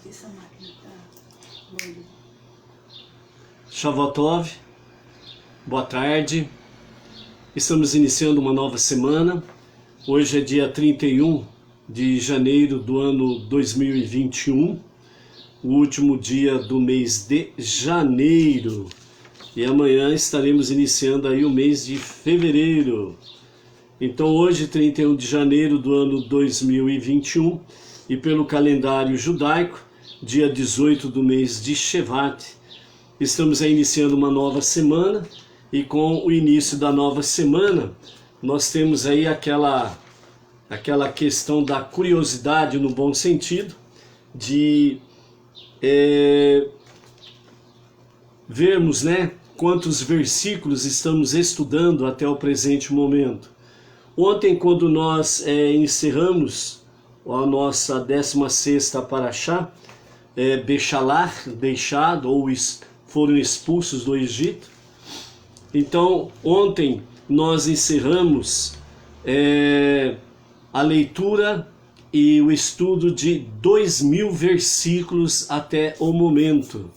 Essa máquina tá doida. Shavuot, boa tarde. Estamos iniciando uma nova semana. Hoje é dia 31 de janeiro do ano 2021, o último dia do mês de janeiro. E amanhã estaremos iniciando aí o mês de fevereiro. Então hoje, 31 de janeiro do ano 2021, e pelo calendário judaico, dia 18 do mês de Shevat, estamos aí iniciando uma nova semana, e com o início da nova semana, nós temos aí aquela questão da curiosidade no bom sentido, de vermos, né, quantos versículos estamos estudando até o presente momento. Ontem, quando nós encerramos a nossa 16ª Parashá, Bechalach, deixado, ou foram expulsos do Egito. Então, ontem nós encerramos a leitura e o estudo de 2.000 versículos até o momento.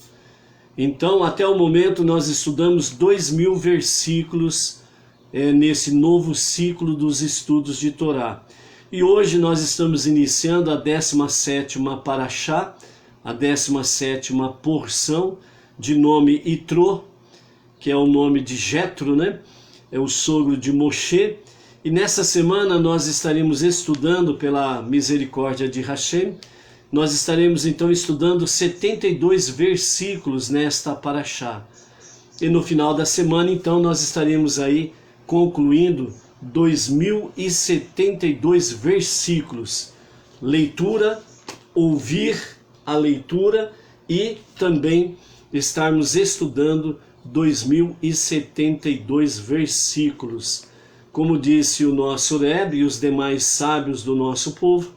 Então, até o momento nós estudamos 2.000 versículos nesse novo ciclo dos estudos de Torá. E hoje nós estamos iniciando a 17ª Parashá, a 17ª porção, de nome Itró, que é o nome de Jetro, né? É o sogro de Moshe. E nessa semana nós estaremos estudando, pela misericórdia de Hashem, nós estaremos então estudando 72 versículos nesta Parashá. E no final da semana então nós estaremos aí concluindo 2.072 versículos. Leitura, ouvir a leitura e também estarmos estudando 2.072 versículos. Como disse o nosso Rebbe e os demais sábios do nosso povo,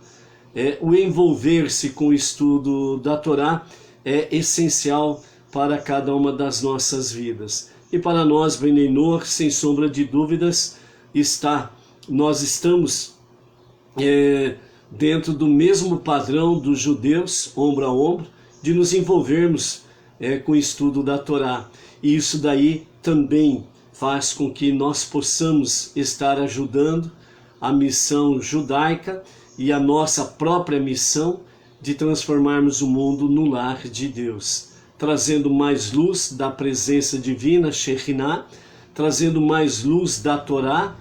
o envolver-se com o estudo da Torá é essencial para cada uma das nossas vidas. E para nós, Bnei Noach, sem sombra de dúvidas, nós estamos dentro do mesmo padrão dos judeus, ombro a ombro, de nos envolvermos com o estudo da Torá. E isso daí também faz com que nós possamos estar ajudando a missão judaica e a nossa própria missão de transformarmos o mundo no lar de Deus, trazendo mais luz da presença divina, Shekhinah, trazendo mais luz da Torá,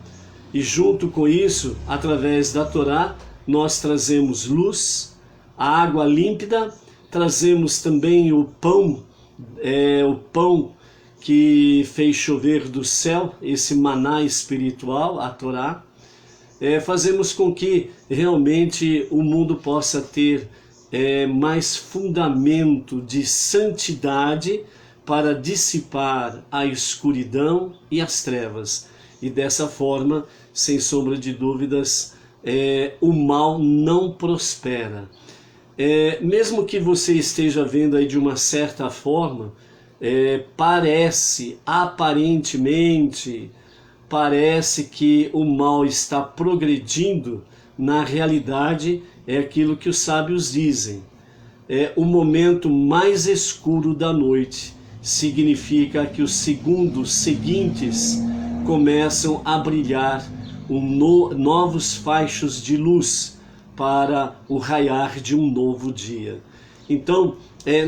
e junto com isso, através da Torá, nós trazemos luz, a água límpida, trazemos também o pão que fez chover do céu, esse maná espiritual, a Torá. Fazemos com que realmente o mundo possa ter mais fundamento de santidade para dissipar a escuridão e as trevas. E dessa forma, sem sombra de dúvidas, o mal não prospera. Mesmo que você esteja vendo aí de uma certa forma, aparentemente que o mal está progredindo, na realidade é aquilo que os sábios dizem. O momento mais escuro da noite significa que os segundos seguintes começam a brilhar novos fachos de luz para o raiar de um novo dia. Então,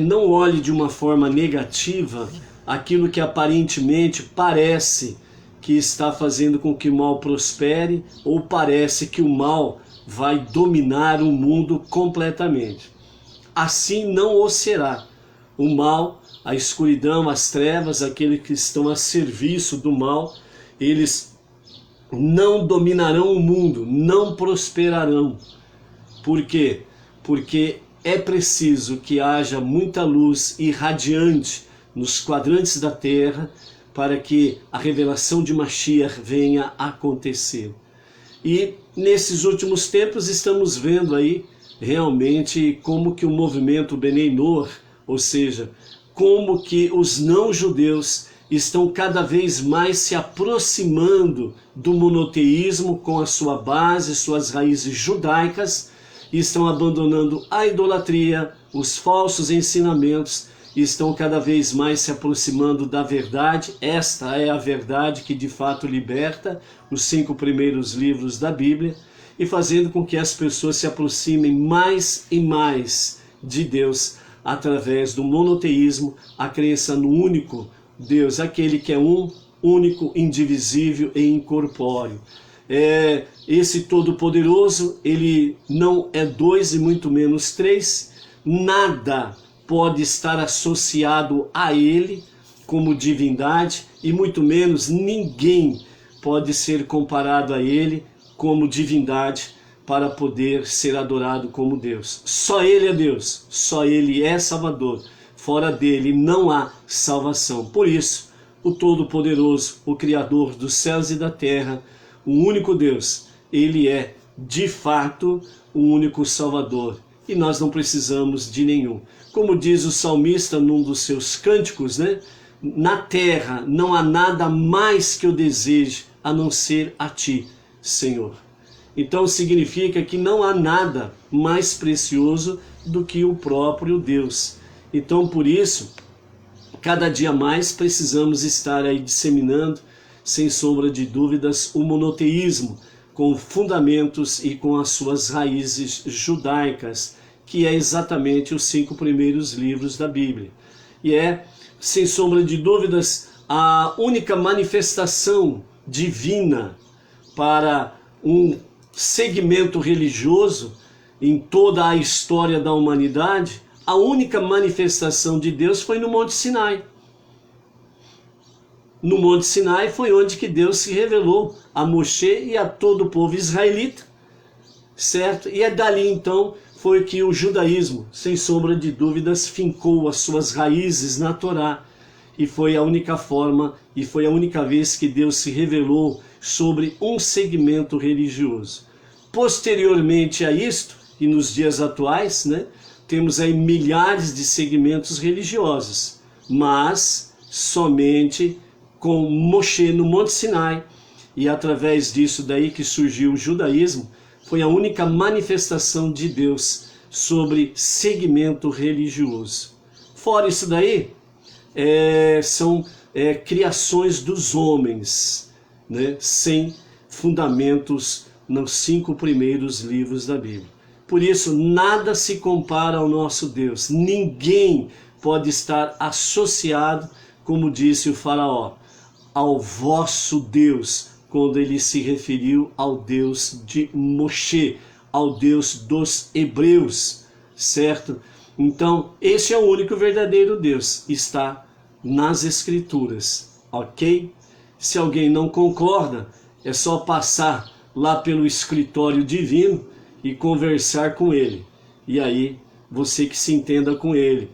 não olhe de uma forma negativa aquilo que aparentemente parece que está fazendo com que o mal prospere, ou parece que o mal vai dominar o mundo completamente. Assim não o será. O mal, a escuridão, as trevas, aqueles que estão a serviço do mal, eles não dominarão o mundo, não prosperarão. Por quê? Porque é preciso que haja muita luz irradiante nos quadrantes da Terra para que a revelação de Mashiach venha a acontecer. E nesses últimos tempos estamos vendo aí realmente como que o movimento Bnei Noach, ou seja, como que os não-judeus estão cada vez mais se aproximando do monoteísmo com a sua base, suas raízes judaicas, e estão abandonando a idolatria, os falsos ensinamentos, e estão cada vez mais se aproximando da verdade. Esta é a verdade que de fato liberta, os 5 primeiros livros da Bíblia, e fazendo com que as pessoas se aproximem mais e mais de Deus através do monoteísmo, a crença no único Deus, aquele que é um, único, indivisível e incorpóreo. Esse Todo-Poderoso, ele não é 2 e muito menos 3, nada pode estar associado a ele como divindade, e muito menos ninguém pode ser comparado a ele como divindade para poder ser adorado como Deus. Só ele é Deus, só ele é Salvador. Fora dele não há salvação. Por isso, o Todo-Poderoso, o Criador dos céus e da terra, o único Deus, ele é de fato o único Salvador. E nós não precisamos de nenhum. Como diz o salmista num dos seus cânticos, né? Na terra não há nada mais que eu deseje a não ser a ti, Senhor. Então significa que não há nada mais precioso do que o próprio Deus. Então por isso, cada dia mais precisamos estar aí disseminando, sem sombra de dúvidas, o monoteísmo, com fundamentos e com as suas raízes judaicas, que é exatamente os 5 primeiros livros da Bíblia. E é, sem sombra de dúvidas, a única manifestação divina para um segmento religioso em toda a história da humanidade. A única manifestação de Deus foi no Monte Sinai. No Monte Sinai foi onde que Deus se revelou a Moshe e a todo o povo israelita, certo? E é dali então foi que o judaísmo, sem sombra de dúvidas, fincou as suas raízes na Torá, e foi a única forma e foi a única vez que Deus se revelou sobre um segmento religioso. Posteriormente a isto, e nos dias atuais, né, temos aí milhares de segmentos religiosos, mas somente com Moshe no Monte Sinai, e através disso daí que surgiu o judaísmo, foi a única manifestação de Deus sobre segmento religioso. Fora isso daí, são criações dos homens, né, sem fundamentos nos 5 primeiros livros da Bíblia. Por isso, nada se compara ao nosso Deus. Ninguém pode estar associado, como disse o faraó, ao vosso Deus, quando ele se referiu ao Deus de Moshe, ao Deus dos hebreus, certo? Então, esse é o único verdadeiro Deus, está nas Escrituras, ok? Se alguém não concorda, é só passar lá pelo escritório divino e conversar com ele. E aí, você que se entenda com ele.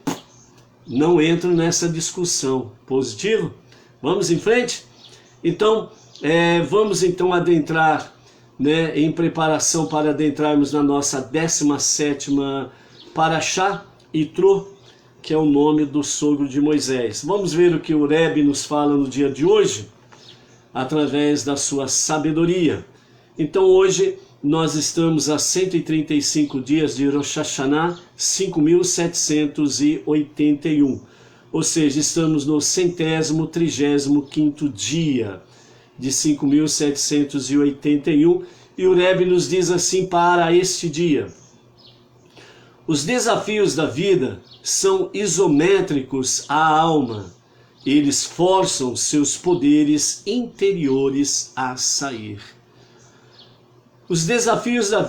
Não entro nessa discussão. Positivo? Vamos em frente? Então, vamos então adentrar, né, em preparação para adentrarmos na nossa 17ª Parashá, Itró, que é o nome do sogro de Moisés. Vamos ver o que o Rebbe nos fala no dia de hoje, através da sua sabedoria. Então hoje nós estamos a 135 dias de Rosh Hashanah, 5.781. Ou seja, estamos no 135º dia de 5.781. E o Rebbe nos diz assim para este dia: os desafios da vida são isométricos à alma. Eles forçam seus poderes interiores a sair. Os desafios da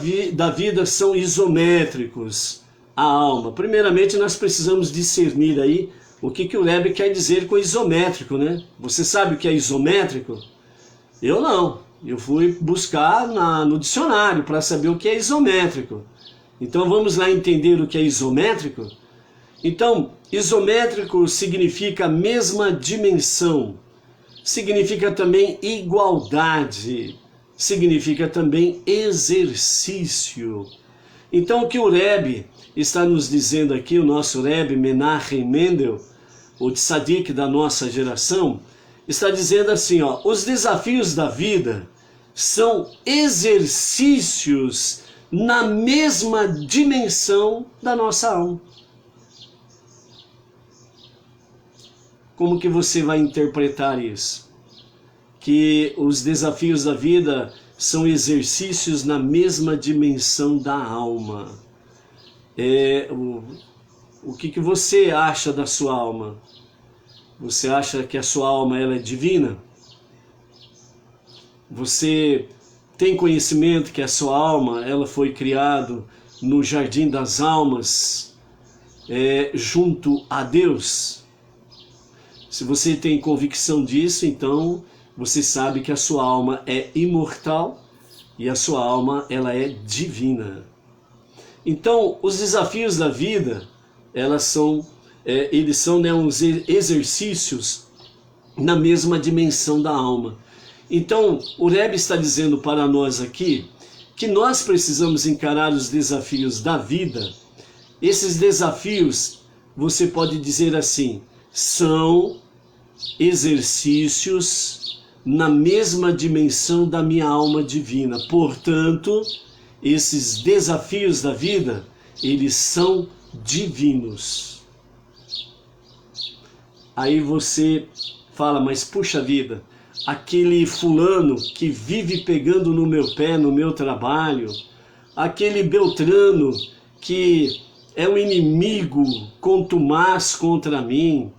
vida são isométricos à alma. Primeiramente, nós precisamos discernir aí o que o Rebbe quer dizer com isométrico, né? Você sabe o que é isométrico? Eu não. Eu fui buscar no dicionário para saber o que é isométrico. Então vamos lá entender o que é isométrico? Então, isométrico significa mesma dimensão, significa também igualdade, significa também exercício. Então o que o Rebbe está nos dizendo aqui, o nosso Rebbe Menachem Mendel, o tzadik da nossa geração, está dizendo assim, os desafios da vida são exercícios na mesma dimensão da nossa alma. Como que você vai interpretar isso? Que os desafios da vida são exercícios na mesma dimensão da alma. O que você acha da sua alma? Você acha que a sua alma ela é divina? Você tem conhecimento que a sua alma ela foi criada no jardim das almas, junto a Deus? Se você tem convicção disso, então você sabe que a sua alma é imortal e a sua alma ela é divina. Então, os desafios da vida, eles são uns exercícios na mesma dimensão da alma. Então, o Rebbe está dizendo para nós aqui que nós precisamos encarar os desafios da vida. Esses desafios, você pode dizer assim, são exercícios na mesma dimensão da minha alma divina. Portanto, esses desafios da vida, eles são divinos. Aí você fala, mas puxa vida, aquele fulano que vive pegando no meu pé no meu trabalho, aquele Beltrano que é um inimigo contumaz contra mim,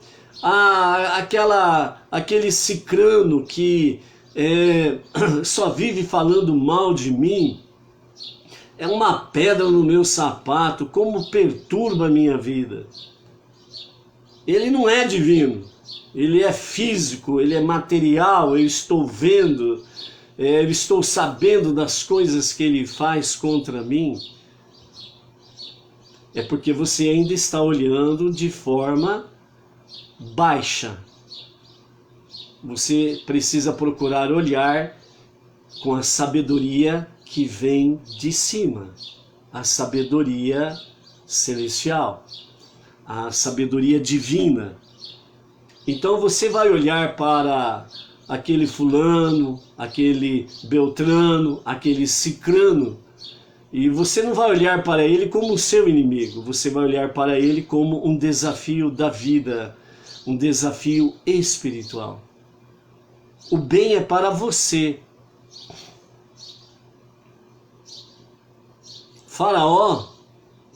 aquele cicrano que só vive falando mal de mim, é uma pedra no meu sapato, como perturba a minha vida. Ele não é divino, ele é físico, ele é material, eu estou vendo, eu estou sabendo das coisas que ele faz contra mim. É porque você ainda está olhando de forma baixa. Você precisa procurar olhar com a sabedoria que vem de cima, a sabedoria celestial, a sabedoria divina. Então você vai olhar para aquele fulano, aquele Beltrano, aquele cicrano, e você não vai olhar para ele como o seu inimigo, você vai olhar para ele como um desafio da vida, um desafio espiritual. O bem é para você. Faraó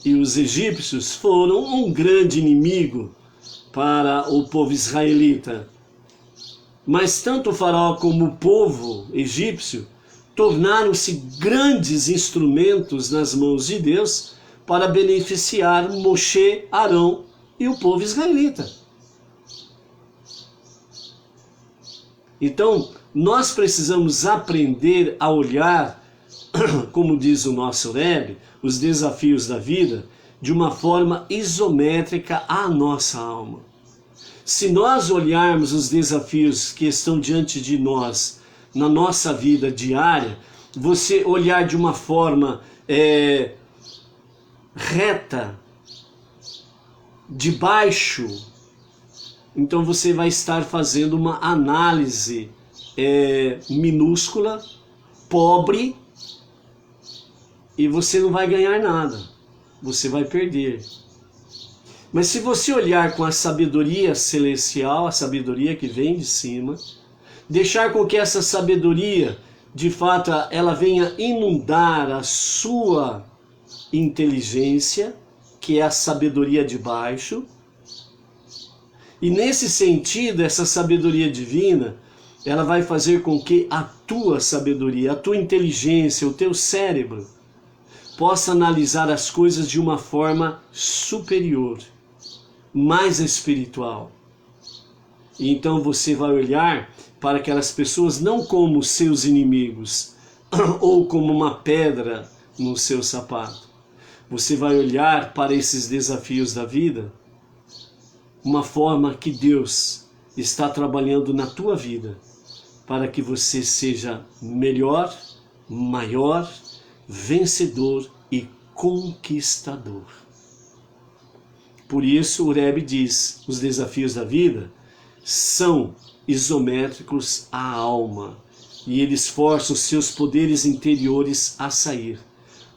e os egípcios foram um grande inimigo para o povo israelita. Mas tanto o faraó como o povo egípcio tornaram-se grandes instrumentos nas mãos de Deus para beneficiar Moshe, Arão e o povo israelita. Então, nós precisamos aprender a olhar, como diz o nosso Rebbe, os desafios da vida de uma forma isométrica à nossa alma. Se nós olharmos os desafios que estão diante de nós na nossa vida diária, você olhar de uma forma reta, de baixo, então você vai estar fazendo uma análise minúscula, pobre, e você não vai ganhar nada, você vai perder. Mas se você olhar com a sabedoria celestial, a sabedoria que vem de cima, deixar com que essa sabedoria, de fato, ela venha inundar a sua inteligência, que é a sabedoria de baixo, e nesse sentido, essa sabedoria divina, ela vai fazer com que a tua sabedoria, a tua inteligência, o teu cérebro, possa analisar as coisas de uma forma superior, mais espiritual. E então você vai olhar para aquelas pessoas não como seus inimigos, ou como uma pedra no seu sapato. Você vai olhar para esses desafios da vida, uma forma que Deus está trabalhando na tua vida, para que você seja melhor, maior, vencedor e conquistador. Por isso o Rebbe diz, os desafios da vida são isométricos à alma, e eles forçam os seus poderes interiores a sair.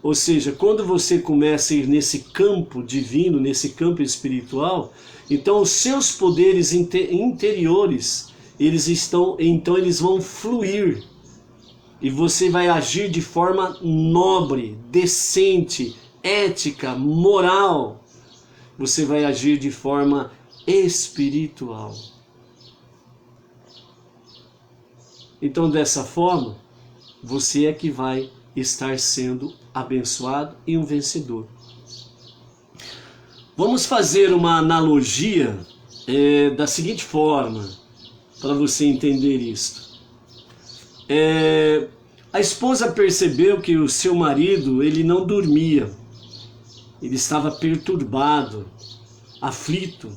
Ou seja, quando você começa a ir nesse campo divino, nesse campo espiritual, então os seus poderes interiores, eles vão fluir. E você vai agir de forma nobre, decente, ética, moral. Você vai agir de forma espiritual. Então, dessa forma, você é que vai estar sendo abençoado e um vencedor. Vamos fazer uma analogia da seguinte forma, para você entender isto. A esposa percebeu que o seu marido, ele não dormia. Ele estava perturbado, aflito.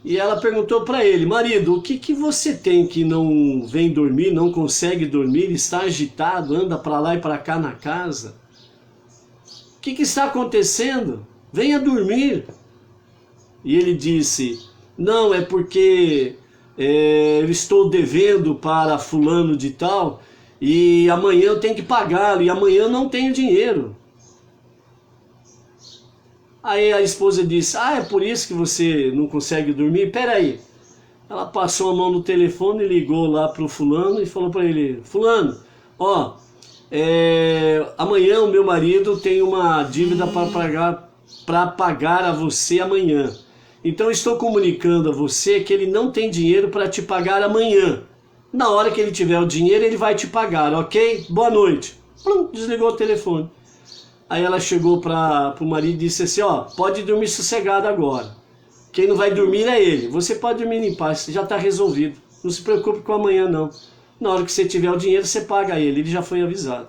E ela perguntou para ele: marido, o que você tem que não vem dormir, não consegue dormir, está agitado, anda para lá e para cá na casa? O que está acontecendo? Venha dormir. E ele disse: não, é porque eu estou devendo para fulano de tal e amanhã eu tenho que pagá-lo e amanhã eu não tenho dinheiro. Aí a esposa disse: é por isso que você não consegue dormir? Peraí. Ela passou a mão no telefone e ligou lá para o fulano e falou para ele: fulano, amanhã o meu marido tem uma dívida para pagar a você amanhã. Então estou comunicando a você que ele não tem dinheiro para te pagar amanhã. Na hora que ele tiver o dinheiro, ele vai te pagar, ok? Boa noite. Plum, desligou o telefone. Aí ela chegou para o marido e disse assim: pode dormir sossegado agora. Quem não vai dormir é ele. Você pode dormir em paz, já está resolvido. Não se preocupe com amanhã não. Na hora que você tiver o dinheiro, você paga ele já foi avisado.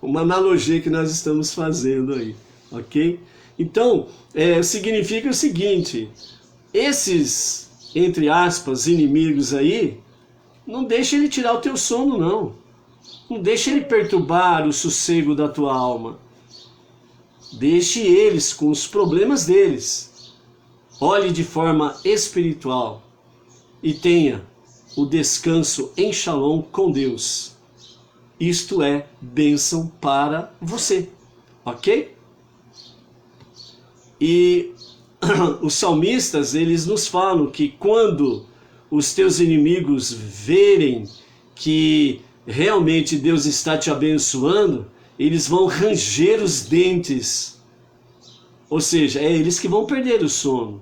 Uma analogia que nós estamos fazendo aí, ok? Então, significa o seguinte: esses, entre aspas, inimigos aí, não deixa ele tirar o teu sono não. Não deixe ele perturbar o sossego da tua alma. Deixe eles com os problemas deles. Olhe de forma espiritual e tenha o descanso em Shalom com Deus. Isto é bênção para você, ok? E os salmistas, eles nos falam que quando os teus inimigos verem que realmente Deus está te abençoando, eles vão ranger os dentes. Ou seja, é eles que vão perder o sono.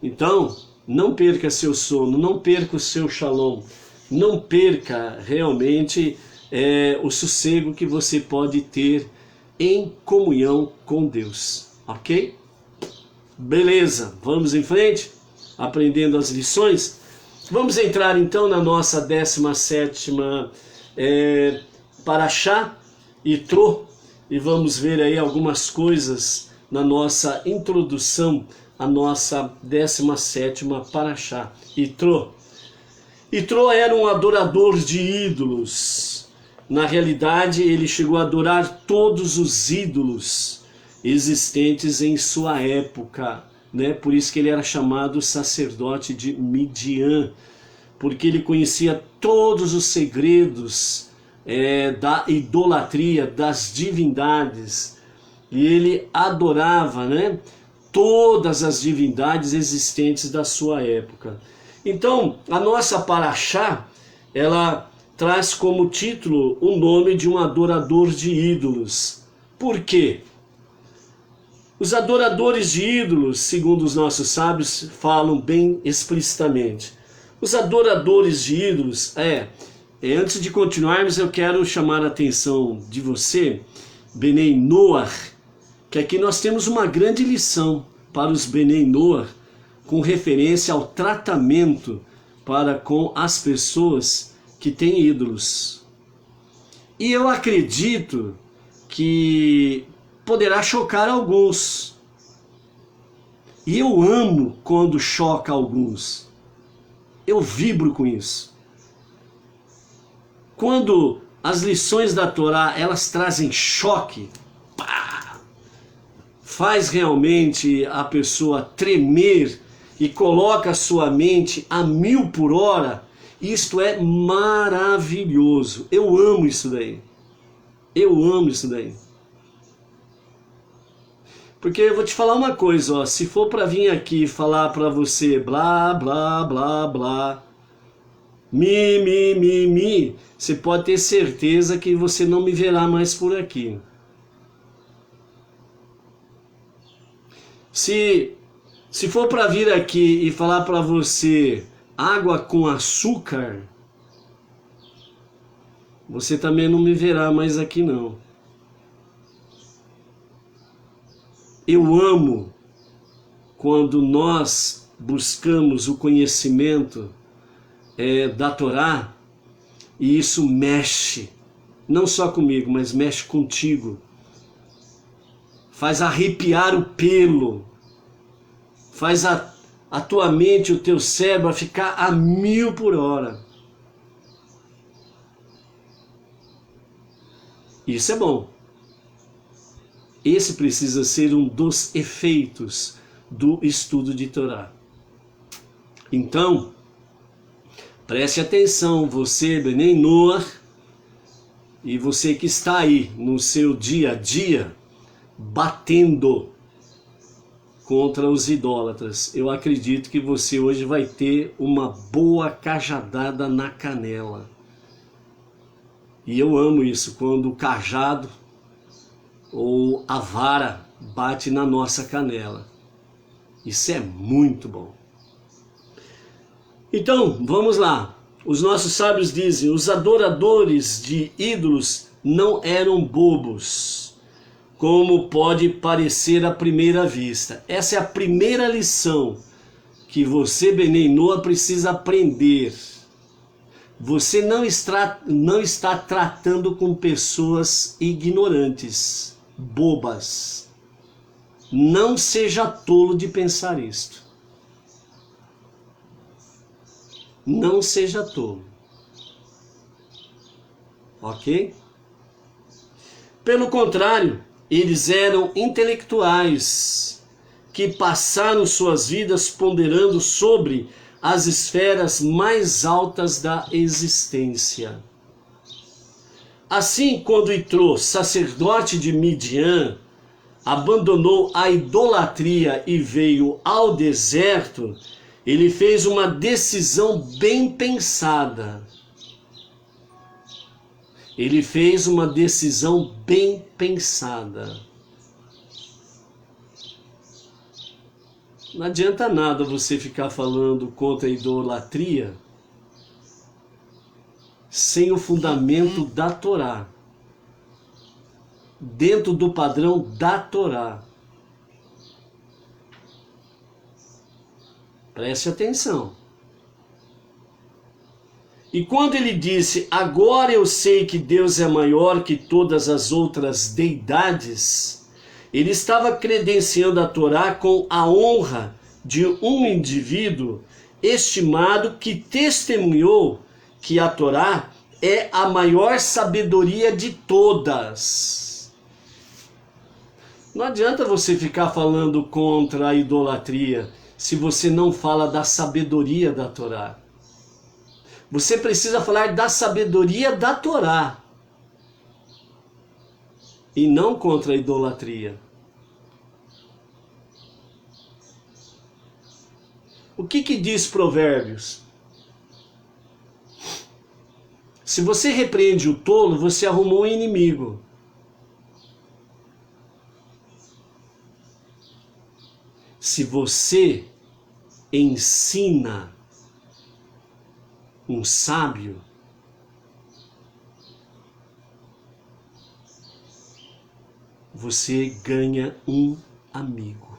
Então, não perca seu sono, não perca o seu shalom, não perca realmente o sossego que você pode ter em comunhão com Deus. Ok? Beleza, vamos em frente, aprendendo as lições. Vamos entrar então na nossa 17ª Parashá, Yitro, e vamos ver aí algumas coisas na nossa introdução à nossa 17ª Parashá, Yitro. Yitro era um adorador de ídolos. Na realidade, ele chegou a adorar todos os ídolos existentes em sua época, né? Por isso que ele era chamado sacerdote de Midian, porque ele conhecia todos os segredos da idolatria, das divindades, e ele adorava, né, todas as divindades existentes da sua época. Então, a nossa Parashá, ela traz como título o nome de um adorador de ídolos. Por quê? Os adoradores de ídolos, segundo os nossos sábios, falam bem explicitamente. Os adoradores de ídolos, antes de continuarmos, eu quero chamar a atenção de você, Benei Noach, que aqui nós temos uma grande lição para os Benei Noach, com referência ao tratamento para com as pessoas que têm ídolos. E eu acredito que poderá chocar alguns. E eu amo quando choca alguns. Eu vibro com isso. Quando as lições da Torá, elas trazem choque, faz realmente a pessoa tremer e coloca a sua mente a 1000 por hora, isto é maravilhoso. Eu amo isso daí. Eu amo isso daí. Porque eu vou te falar uma coisa, ó, se for para vir aqui falar para você blá, blá, blá, blá, mi, você pode ter certeza que você não me verá mais por aqui. Se for para vir aqui e falar para você água com açúcar, você também não me verá mais aqui não. Eu amo quando nós buscamos o conhecimento da Torá e isso mexe, não só comigo, mas mexe contigo. Faz arrepiar o pelo, faz a tua mente, o teu cérebro ficar a 1000 por hora. Isso é bom. Esse precisa ser um dos efeitos do estudo de Torá. Então, preste atenção, você, Benei Noah, e você que está aí no seu dia a dia, batendo contra os idólatras. Eu acredito que você hoje vai ter uma boa cajadada na canela. E eu amo isso, quando o cajado ou a vara bate na nossa canela. Isso é muito bom. Então, vamos lá. Os nossos sábios dizem, os adoradores de ídolos não eram bobos, como pode parecer à primeira vista. Essa é a primeira lição que você, Benei Noah, precisa aprender. Você não está tratando com pessoas ignorantes, bobas. Não seja tolo de pensar isto. Não seja tolo. Ok? Pelo contrário, eles eram intelectuais que passaram suas vidas ponderando sobre as esferas mais altas da existência. Assim, quando Itró, sacerdote de Midian, abandonou a idolatria e veio ao deserto, ele fez uma decisão bem pensada. Ele fez uma decisão bem pensada. Não adianta nada você ficar falando contra a idolatria sem o fundamento da Torá, dentro do padrão da Torá. Preste atenção. E quando ele disse, agora eu sei que Deus é maior que todas as outras deidades, ele estava credenciando a Torá com a honra de um indivíduo estimado que testemunhou que a Torá é a maior sabedoria de todas. Não adianta você ficar falando contra a idolatria se você não fala da sabedoria da Torá. Você precisa falar da sabedoria da Torá e não contra a idolatria. O que diz Provérbios? Se você repreende o tolo, você arrumou um inimigo. Se você ensina um sábio, você ganha um amigo.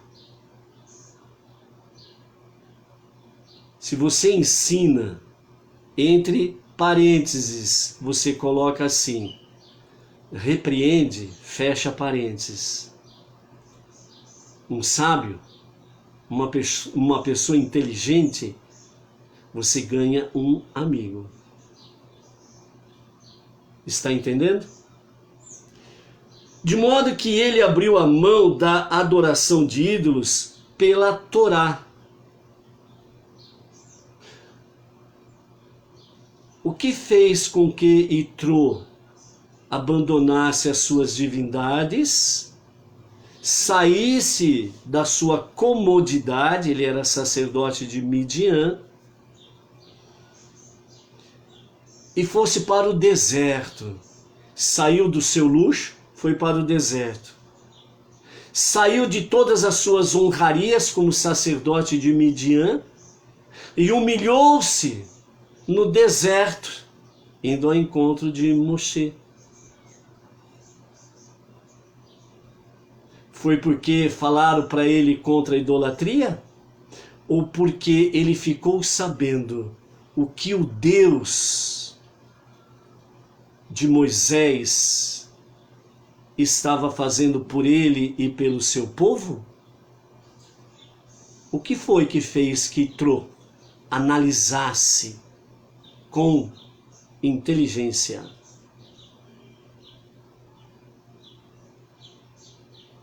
Se você ensina, entre parênteses, você coloca assim, repreende, fecha parênteses. Um sábio, uma pessoa inteligente, você ganha um amigo. Está entendendo? De modo que ele abriu a mão da adoração de ídolos pela Torá. O que fez com que Itró abandonasse as suas divindades, saísse da sua comodidade, ele era sacerdote de Midian, e fosse para o deserto. Saiu do seu luxo, foi para o deserto. Saiu de todas as suas honrarias como sacerdote de Midian e humilhou-se no deserto, indo ao encontro de Moshe. Foi porque falaram para ele contra a idolatria? Ou porque ele ficou sabendo o que o Deus de Moisés estava fazendo por ele e pelo seu povo? O que foi que fez que Yitro analisasse com inteligência?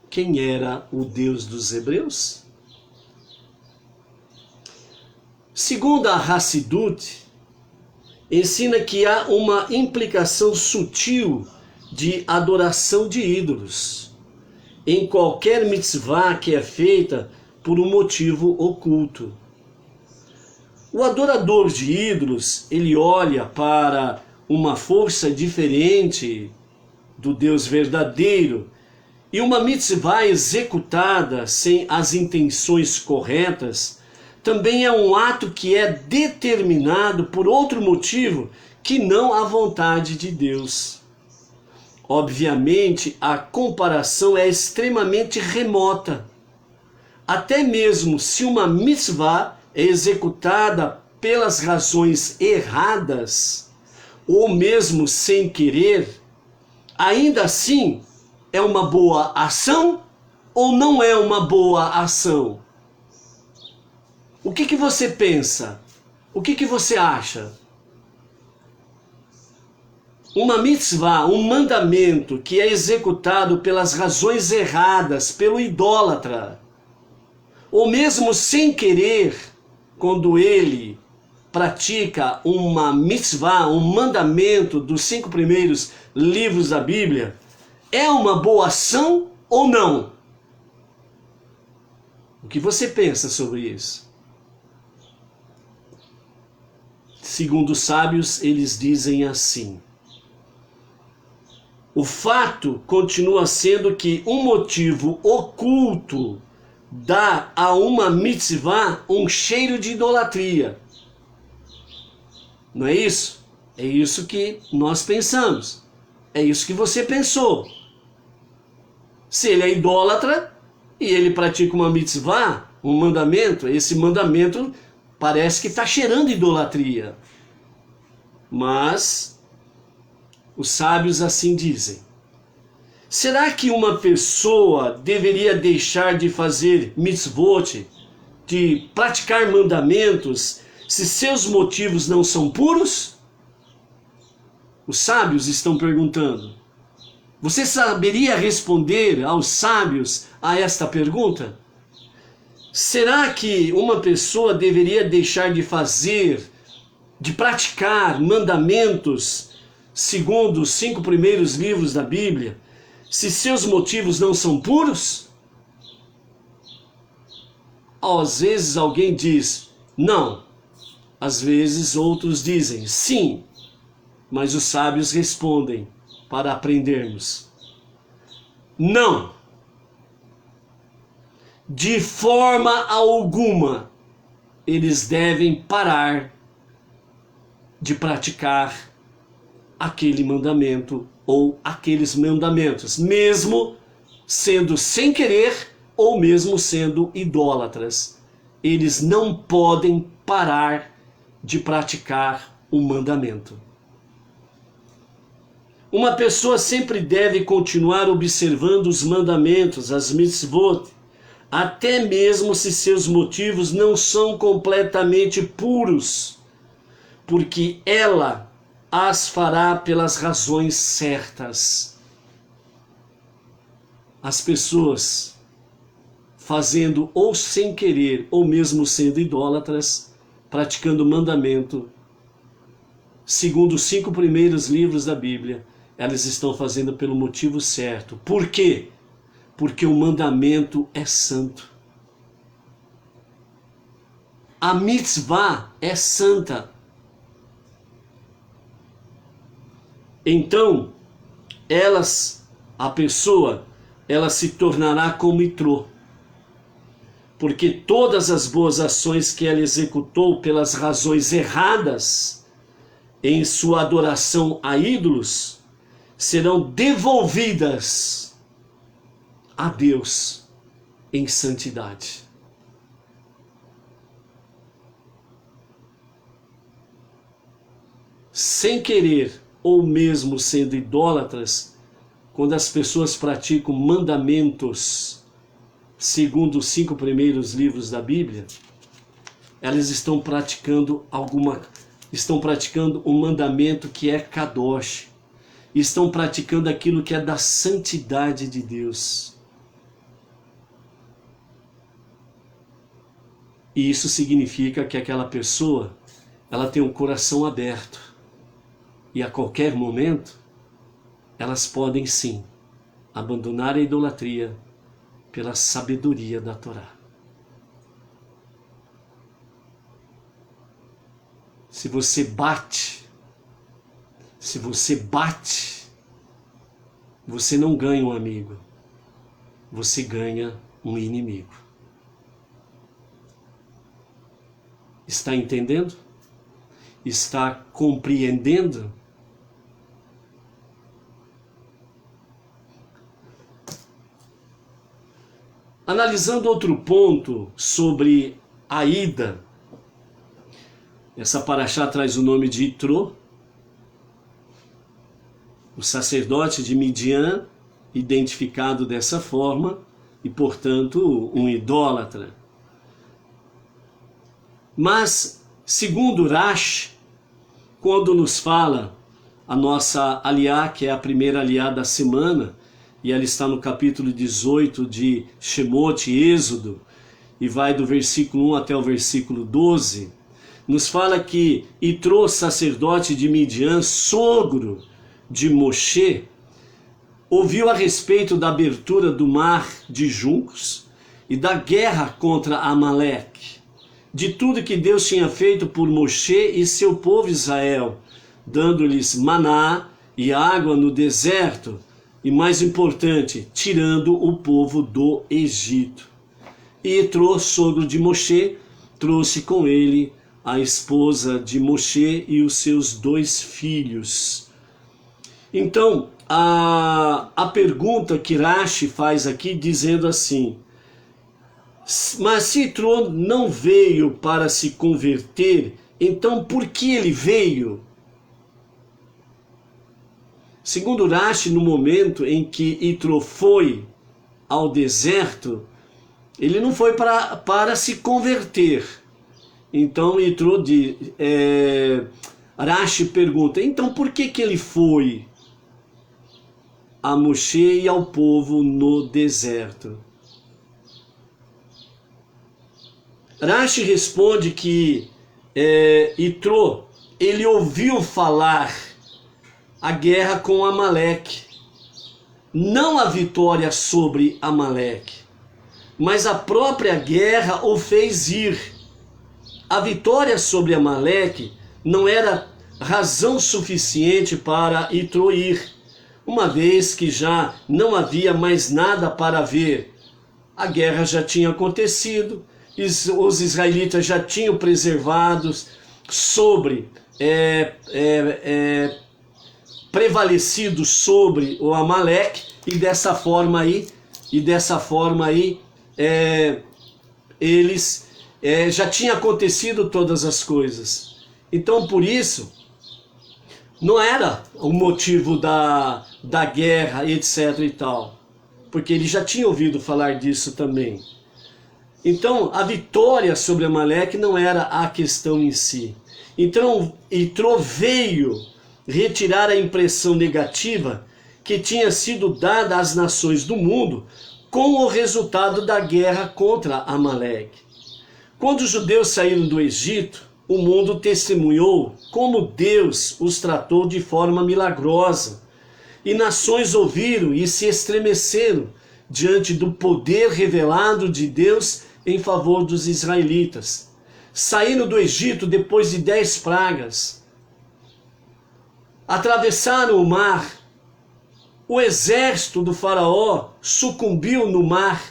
Quem era o Deus dos hebreus? Segundo a Hassidut, ensina que há uma implicação sutil de adoração de ídolos em qualquer mitzvah que é feita por um motivo oculto. O adorador de ídolos, ele olha para uma força diferente do Deus verdadeiro, e uma mitzvah executada sem as intenções corretas também é um ato que é determinado por outro motivo que não a vontade de Deus. Obviamente, a comparação é extremamente remota. Até mesmo se uma mitzvah é executada pelas razões erradas, ou mesmo sem querer, ainda assim é uma boa ação ou não é uma boa ação? O que você pensa? O que você acha? Uma mitzvah, um mandamento que é executado pelas razões erradas, pelo idólatra, ou mesmo sem querer, quando ele pratica uma mitzvah, um mandamento dos 5 primeiros livros da Bíblia, é uma boa ação ou não? O que você pensa sobre isso? Segundo os sábios, eles dizem assim: o fato continua sendo que um motivo oculto dá a uma mitzvah um cheiro de idolatria. Não é isso? É isso que nós pensamos. É isso que você pensou. Se ele é idólatra e ele pratica uma mitzvah, um mandamento, esse mandamento parece que está cheirando idolatria. Mas os sábios assim dizem. Será que uma pessoa deveria deixar de fazer mitzvot, de praticar mandamentos, se seus motivos não são puros? Os sábios estão perguntando. Você saberia responder aos sábios a esta pergunta? Será que uma pessoa deveria deixar de fazer, de praticar mandamentos segundo os 5 primeiros livros da Bíblia, se seus motivos não são puros? Às vezes alguém diz não, às vezes outros dizem sim, mas os sábios respondem para aprendermos: não, de forma alguma eles devem parar de praticar aquele mandamento ou aqueles mandamentos, mesmo sendo sem querer ou mesmo sendo idólatras. Eles não podem parar de praticar o mandamento. Uma pessoa sempre deve continuar observando os mandamentos, as mitzvot, até mesmo se seus motivos não são completamente puros, porque ela as fará pelas razões certas. As pessoas fazendo ou sem querer, ou mesmo sendo idólatras, praticando mandamento, segundo os 5 primeiros livros da Bíblia, elas estão fazendo pelo motivo certo. Por quê? Porque o mandamento é santo. A mitzvah é santa. Então, a pessoa se tornará como Itró. Porque todas as boas ações que ela executou pelas razões erradas em sua adoração a ídolos serão devolvidas a Deus em santidade. Sem querer ou mesmo sendo idólatras, quando as pessoas praticam mandamentos segundo os 5 primeiros livros da Bíblia, elas estão praticando um mandamento que é kadosh, estão praticando aquilo que é da santidade de Deus. E isso significa que aquela pessoa, ela tem um coração aberto. E a qualquer momento, elas podem sim abandonar a idolatria pela sabedoria da Torá. Se você bate, você não ganha um amigo, você ganha um inimigo. Está entendendo? Está compreendendo? Analisando outro ponto sobre a ida, essa paraxá traz o nome de Itró, o sacerdote de Midian, identificado dessa forma, e portanto um idólatra. Mas, segundo Rashi, quando nos fala a nossa aliá, que é a primeira aliá da semana, e ela está no capítulo 18 de Shemot, Êxodo, e vai do versículo 1 até o versículo 12, nos fala que Itró, sacerdote de Midian, sogro de Moshe, ouviu a respeito da abertura do mar de juncos e da guerra contra Amaleque, de tudo que Deus tinha feito por Moshe e seu povo Israel, dando-lhes maná e água no deserto, e mais importante, tirando o povo do Egito. E Itró, sogro de Moshe, trouxe com ele a esposa de Moshe e os seus 2 filhos. Então, a pergunta que Rashi faz aqui, dizendo assim: mas se Itró não veio para se converter, então por que ele veio? Segundo Rashi, no momento em que Itró foi ao deserto, ele não foi para se converter. Então Rashi pergunta, então por que ele foi a Moshe e ao povo no deserto? Rashi responde que Itró, ele ouviu falar a guerra com Amaleque, não a vitória sobre Amaleque, mas a própria guerra o fez ir. A vitória sobre Amaleque não era razão suficiente para Itró ir, uma vez que já não havia mais nada para ver. A guerra já tinha acontecido, os israelitas já tinham preservados prevalecido sobre o Amaleque, e dessa forma aí eles já tinham acontecido todas as coisas. Então por isso não era o motivo da guerra, etc e tal, porque ele já tinha ouvido falar disso também. Então a vitória sobre Amaleque não era a questão em si. Então Itró veio retirar a impressão negativa que tinha sido dada às nações do mundo com o resultado da guerra contra Amaleque. Quando os judeus saíram do Egito, o mundo testemunhou como Deus os tratou de forma milagrosa. E nações ouviram e se estremeceram diante do poder revelado de Deus em favor dos israelitas. Saíram do Egito depois de 10 pragas. Atravessaram o mar. O exército do faraó sucumbiu no mar.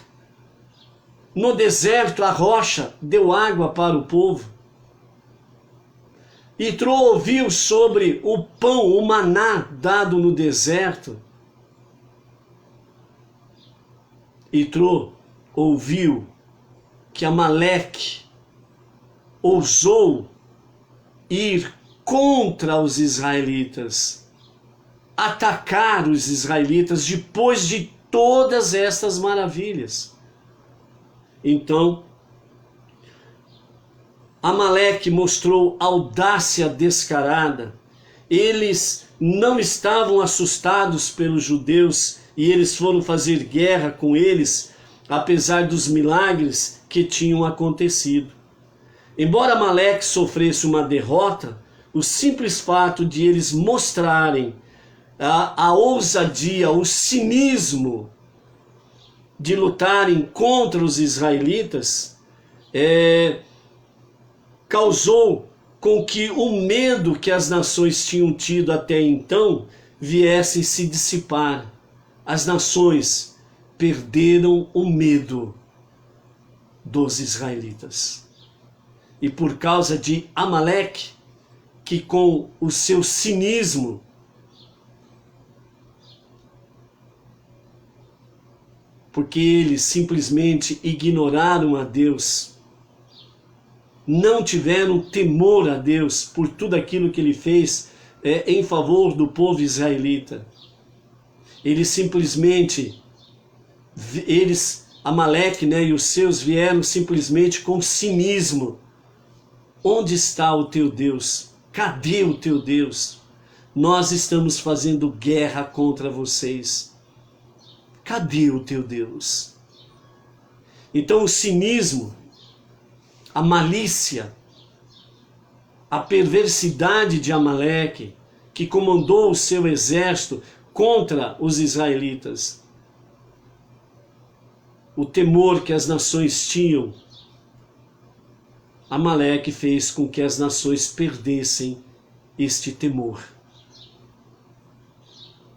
No deserto, a rocha deu água para o povo. Itrô ouviu sobre o pão, o maná dado no deserto. Itrô ouviu que Amaleque ousou ir contra os israelitas, atacar os israelitas depois de todas estas maravilhas. Então, Amaleque mostrou audácia descarada. Eles não estavam assustados pelos judeus e eles foram fazer guerra com eles, apesar dos milagres que tinham acontecido. Embora Amaleque sofresse uma derrota, o simples fato de eles mostrarem a ousadia, o cinismo de lutarem contra os israelitas, causou com que o medo que as nações tinham tido até então viesse se dissipar. As nações perderam o medo dos israelitas. E por causa de Amaleque, que com o seu cinismo porque eles simplesmente ignoraram a Deus, não tiveram temor a Deus por tudo aquilo que ele fez em favor do povo israelita. Eles simplesmente, Amaleque, e os seus vieram simplesmente com cinismo. Onde está o teu Deus? Cadê o teu Deus? Nós estamos fazendo guerra contra vocês. Cadê o teu Deus? Então o cinismo, a malícia, a perversidade de Amaleque, que comandou o seu exército contra os israelitas, o temor que as nações tinham, Amaleque fez com que as nações perdessem este temor,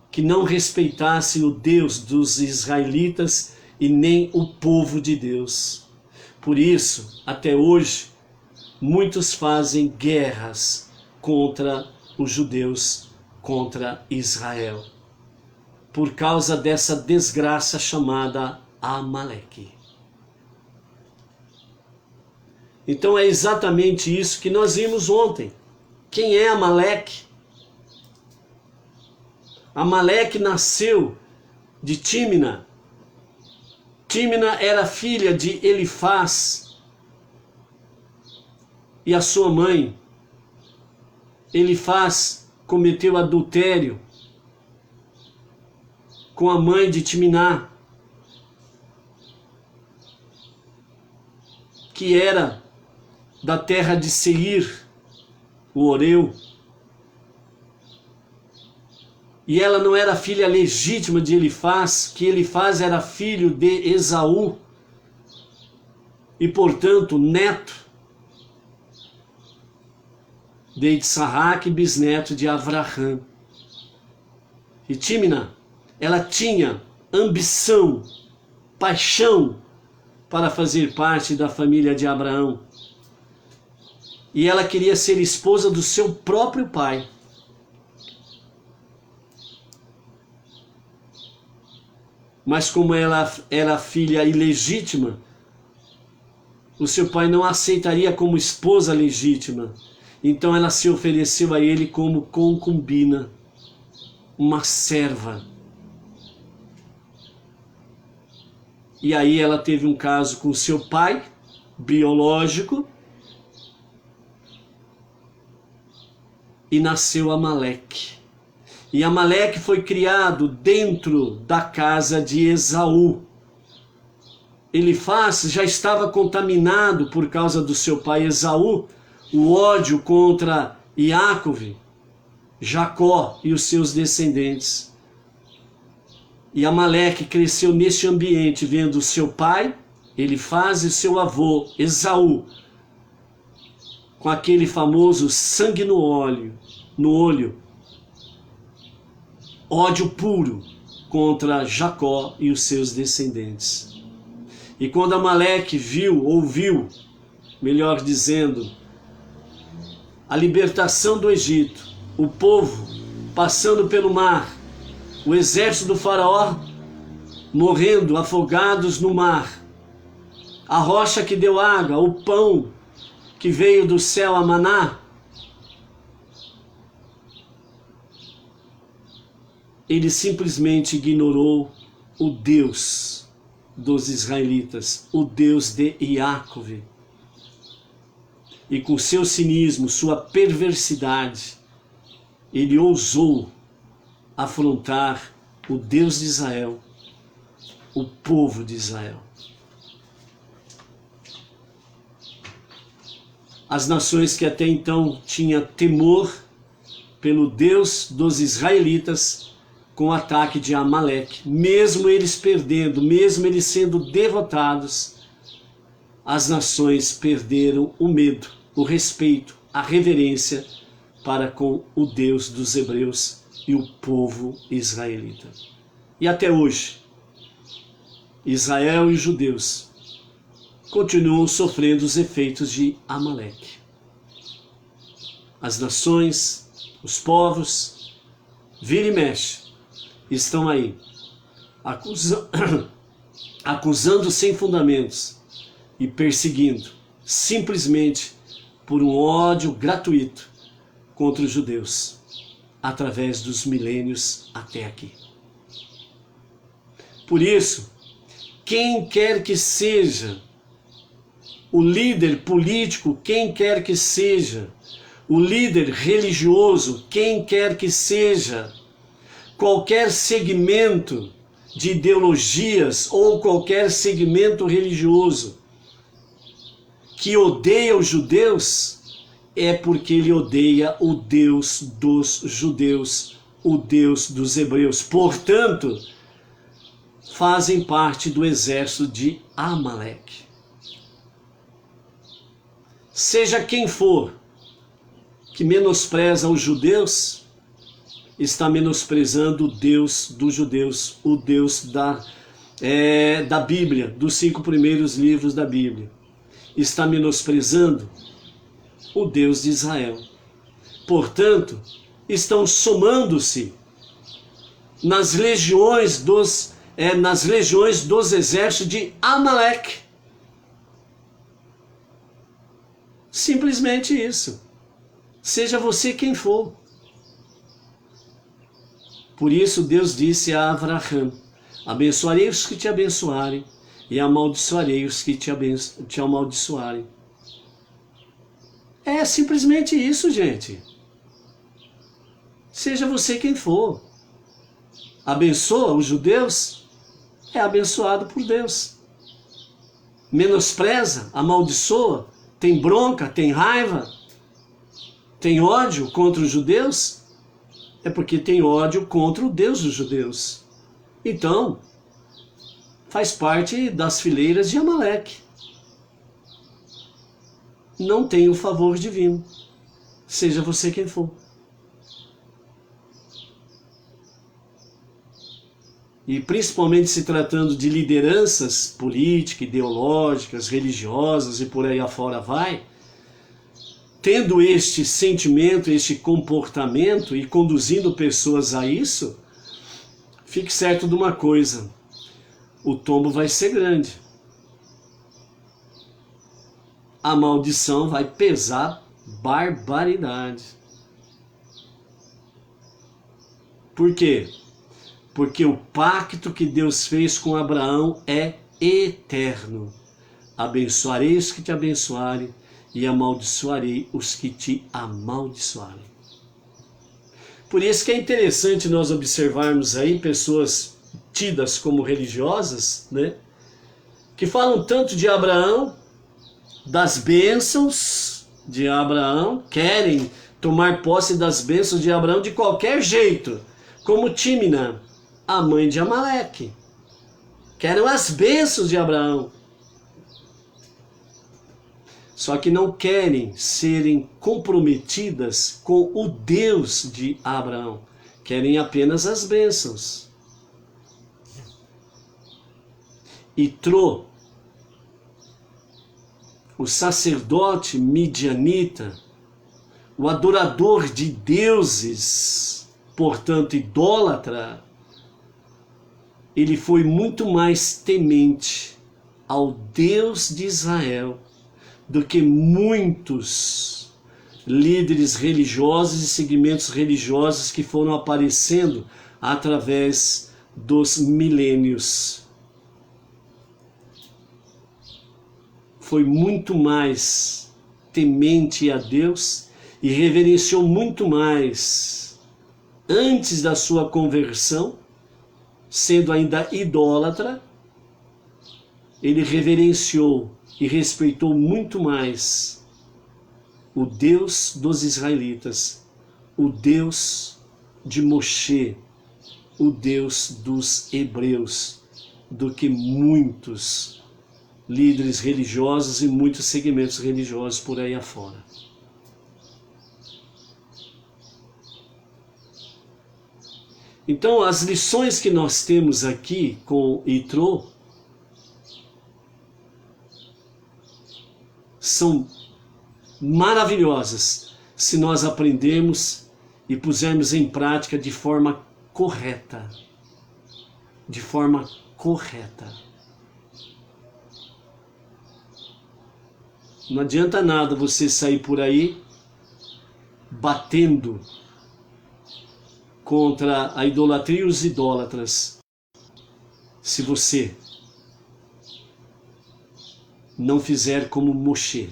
que não respeitassem o Deus dos israelitas e nem o povo de Deus. Por isso, até hoje, muitos fazem guerras contra os judeus, contra Israel, por causa dessa desgraça chamada Amaleque. Então é exatamente isso que nós vimos ontem. Quem é Amaleque? Amaleque nasceu de Tímina. Tímina era filha de Elifaz e a sua mãe. Elifaz cometeu adultério com a mãe de Timiná, que era da terra de Seir, o Oreu. E ela não era filha legítima de Elifaz, que Elifaz era filho de Esaú, e portanto neto de Isaac, bisneto de Avraham. E Tímina, ela tinha ambição, paixão para fazer parte da família de Abraão. E ela queria ser esposa do seu próprio pai. Mas como ela era filha ilegítima, o seu pai não a aceitaria como esposa legítima. Então ela se ofereceu a ele como concubina, uma serva. E aí ela teve um caso com seu pai biológico e nasceu Amaleque. E Amaleque foi criado dentro da casa de Esaú. Elifaz já estava contaminado por causa do seu pai Esaú, o ódio contra Iacove, Jacó e os seus descendentes. E Amaleque cresceu neste ambiente, vendo seu pai, Elifaz, e seu avô, Esaú, com aquele famoso sangue no olho, ódio puro contra Jacó e os seus descendentes. E quando Amaleque ouviu, melhor dizendo, a libertação do Egito, o povo passando pelo mar, o exército do faraó morrendo, afogados no mar, a rocha que deu água, o pão que veio do céu, a maná, ele simplesmente ignorou o Deus dos israelitas, o Deus de Iacove. E com seu cinismo, sua perversidade, ele ousou afrontar o Deus de Israel, o povo de Israel. As nações que até então tinham temor pelo Deus dos israelitas, com o ataque de Amaleque, mesmo eles perdendo, mesmo eles sendo derrotados, as nações perderam o medo, o respeito, a reverência para com o Deus dos hebreus e o povo israelita. E até hoje, Israel e os judeus continuam sofrendo os efeitos de Amaleque. As nações, os povos, vira e mexe, estão aí, acusando sem fundamentos e perseguindo, simplesmente por um ódio gratuito contra os judeus, através dos milênios até aqui. Por isso, quem quer que seja o líder político, quem quer que seja o líder religioso, quem quer que seja qualquer segmento de ideologias ou qualquer segmento religioso que odeia os judeus, é porque ele odeia o Deus dos judeus, o Deus dos hebreus. Portanto, fazem parte do exército de Amaleque. Seja quem for que menospreza os judeus, está menosprezando o Deus dos judeus, o Deus da Bíblia, dos 5 primeiros livros da Bíblia. Está menosprezando o Deus de Israel. Portanto, estão somando-se nas legiões dos exércitos de Amaleque. Simplesmente isso. Seja você quem for. Por isso Deus disse a Abraão: abençoarei os que te abençoarem e amaldiçoarei os que te amaldiçoarem. É simplesmente isso, gente. Seja você quem for. Abençoa os judeus, é abençoado por Deus. Menospreza, amaldiçoa, tem bronca, tem raiva, tem ódio contra os judeus, é porque tem ódio contra o Deus dos judeus. Então, faz parte das fileiras de Amaleque. Não tem o favor divino, seja você quem for. E principalmente se tratando de lideranças políticas, ideológicas, religiosas e por aí afora vai, tendo este sentimento, este comportamento e conduzindo pessoas a isso, fique certo de uma coisa: o tombo vai ser grande. A maldição vai pesar barbaridade. Por quê? Porque o pacto que Deus fez com Abraão é eterno. Abençoarei os que te abençoarem e amaldiçoarei os que te amaldiçoarem. Por isso que é interessante nós observarmos aí pessoas tidas como religiosas, né, que falam tanto de Abraão, das bênçãos de Abraão, querem tomar posse das bênçãos de Abraão de qualquer jeito, como Tímina, a mãe de Amaleque, que eram as bênçãos de Abraão. Só que não querem serem comprometidas com o Deus de Abraão. Querem apenas as bênçãos. Itró, o sacerdote midianita, o adorador de deuses, portanto idólatra, ele foi muito mais temente ao Deus de Israel do que muitos líderes religiosos e segmentos religiosos que foram aparecendo através dos milênios. Foi muito mais temente a Deus e reverenciou muito mais antes da sua conversão, sendo ainda idólatra, ele reverenciou e respeitou muito mais o Deus dos israelitas, o Deus de Moshe, o Deus dos hebreus, do que muitos líderes religiosos e muitos segmentos religiosos por aí afora. Então, as lições que nós temos aqui com Itró são maravilhosas se nós aprendermos e pusermos em prática de forma correta. De forma correta. Não adianta nada você sair por aí batendo contra a idolatria e os idólatras, se você não fizer como Moshe.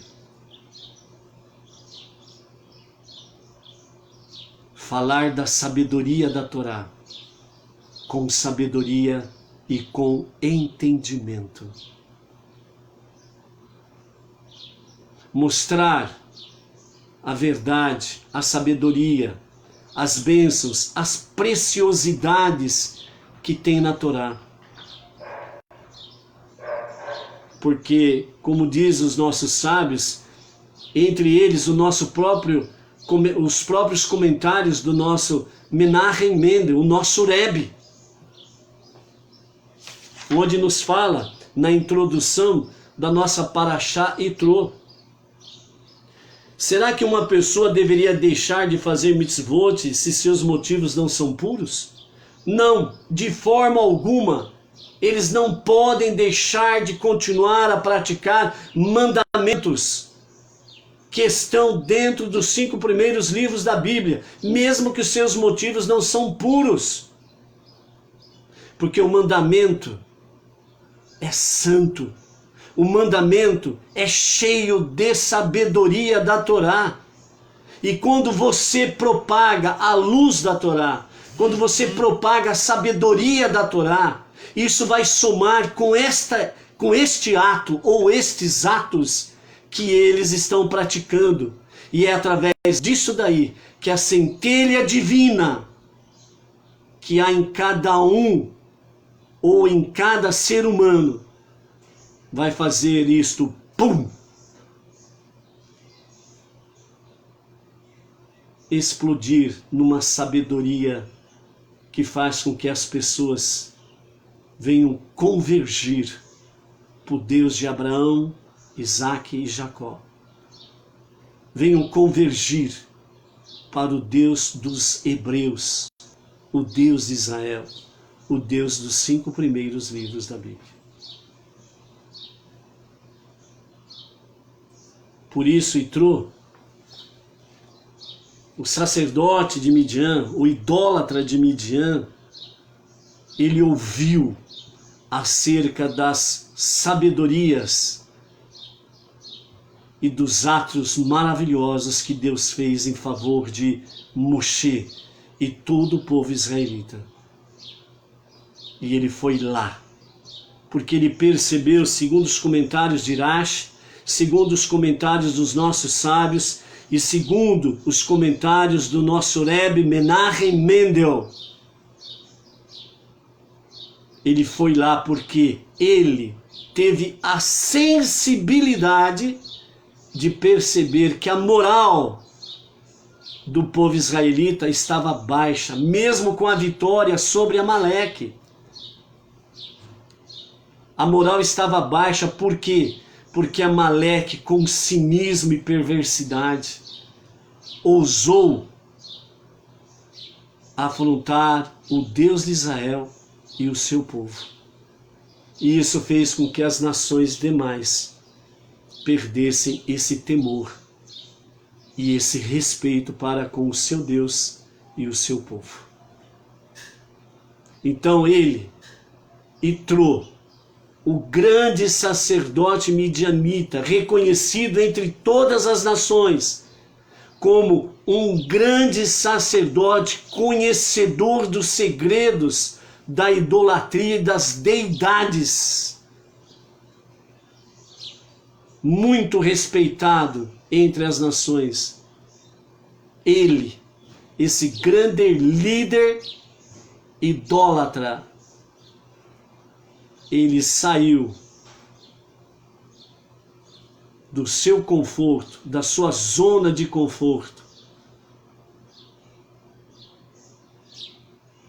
Falar da sabedoria da Torá, com sabedoria e com entendimento. Mostrar a verdade, a sabedoria, as bênçãos, as preciosidades que tem na Torá. Porque, como dizem os nossos sábios, entre eles os próprios comentários do nosso Menachem Mendel, o nosso Rebbe, onde nos fala na introdução da nossa Parashá Itró. Será que uma pessoa deveria deixar de fazer mitzvot se seus motivos não são puros? Não, de forma alguma. Eles não podem deixar de continuar a praticar mandamentos que estão dentro dos 5 primeiros livros da Bíblia, mesmo que os seus motivos não são puros. Porque o mandamento é santo. O mandamento é cheio de sabedoria da Torá. E quando você propaga a luz da Torá, quando você propaga a sabedoria da Torá, isso vai somar com este ato ou estes atos que eles estão praticando. E é através disso daí que a centelha divina que há em cada um ou em cada ser humano vai fazer isto, pum, explodir numa sabedoria que faz com que as pessoas venham convergir para o Deus de Abraão, Isaque e Jacó. Venham convergir para o Deus dos hebreus, o Deus de Israel, o Deus dos 5 primeiros livros da Bíblia. Por isso, Itró, o sacerdote de Midian, o idólatra de Midian, ele ouviu acerca das sabedorias e dos atos maravilhosos que Deus fez em favor de Moshe e todo o povo israelita. E ele foi lá, porque ele percebeu, segundo os comentários de Rashi, segundo os comentários dos nossos sábios e segundo os comentários do nosso Rebbe Menachem Mendel, Ele foi lá porque ele teve a sensibilidade de perceber que a moral do povo israelita estava baixa, mesmo com a vitória sobre Amaleque. A moral estava baixa por quê? Porque Amaleque, com cinismo e perversidade, ousou afrontar o Deus de Israel e o seu povo. E isso fez com que as nações demais perdessem esse temor e esse respeito para com o seu Deus e o seu povo. Então ele, Itró, o grande sacerdote midianita, reconhecido entre todas as nações como um grande sacerdote conhecedor dos segredos da idolatria e das deidades, muito respeitado entre as nações. Ele, esse grande líder idólatra, ele saiu do seu conforto, da sua zona de conforto,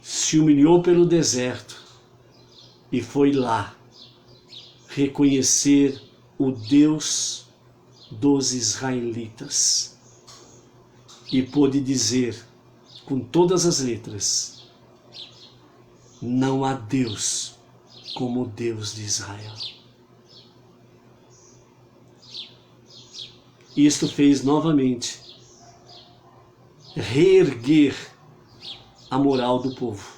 se humilhou pelo deserto e foi lá reconhecer o Deus dos israelitas e pôde dizer com todas as letras: não há Deus como o Deus de Israel. Isto fez novamente reerguer a moral do povo.